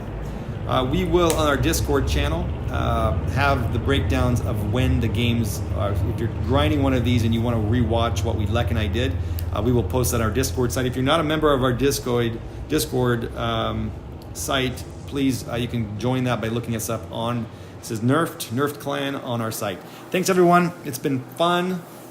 We will, on our Discord channel, have the breakdowns of when the games are. If you're grinding one of these and you want to rewatch what Lek and I did, we will post that on our Discord site. If you're not a member of our Discord site, please, you can join that by looking us up on, it says Nerfed Clan on our site. Thanks, everyone. It's been fun.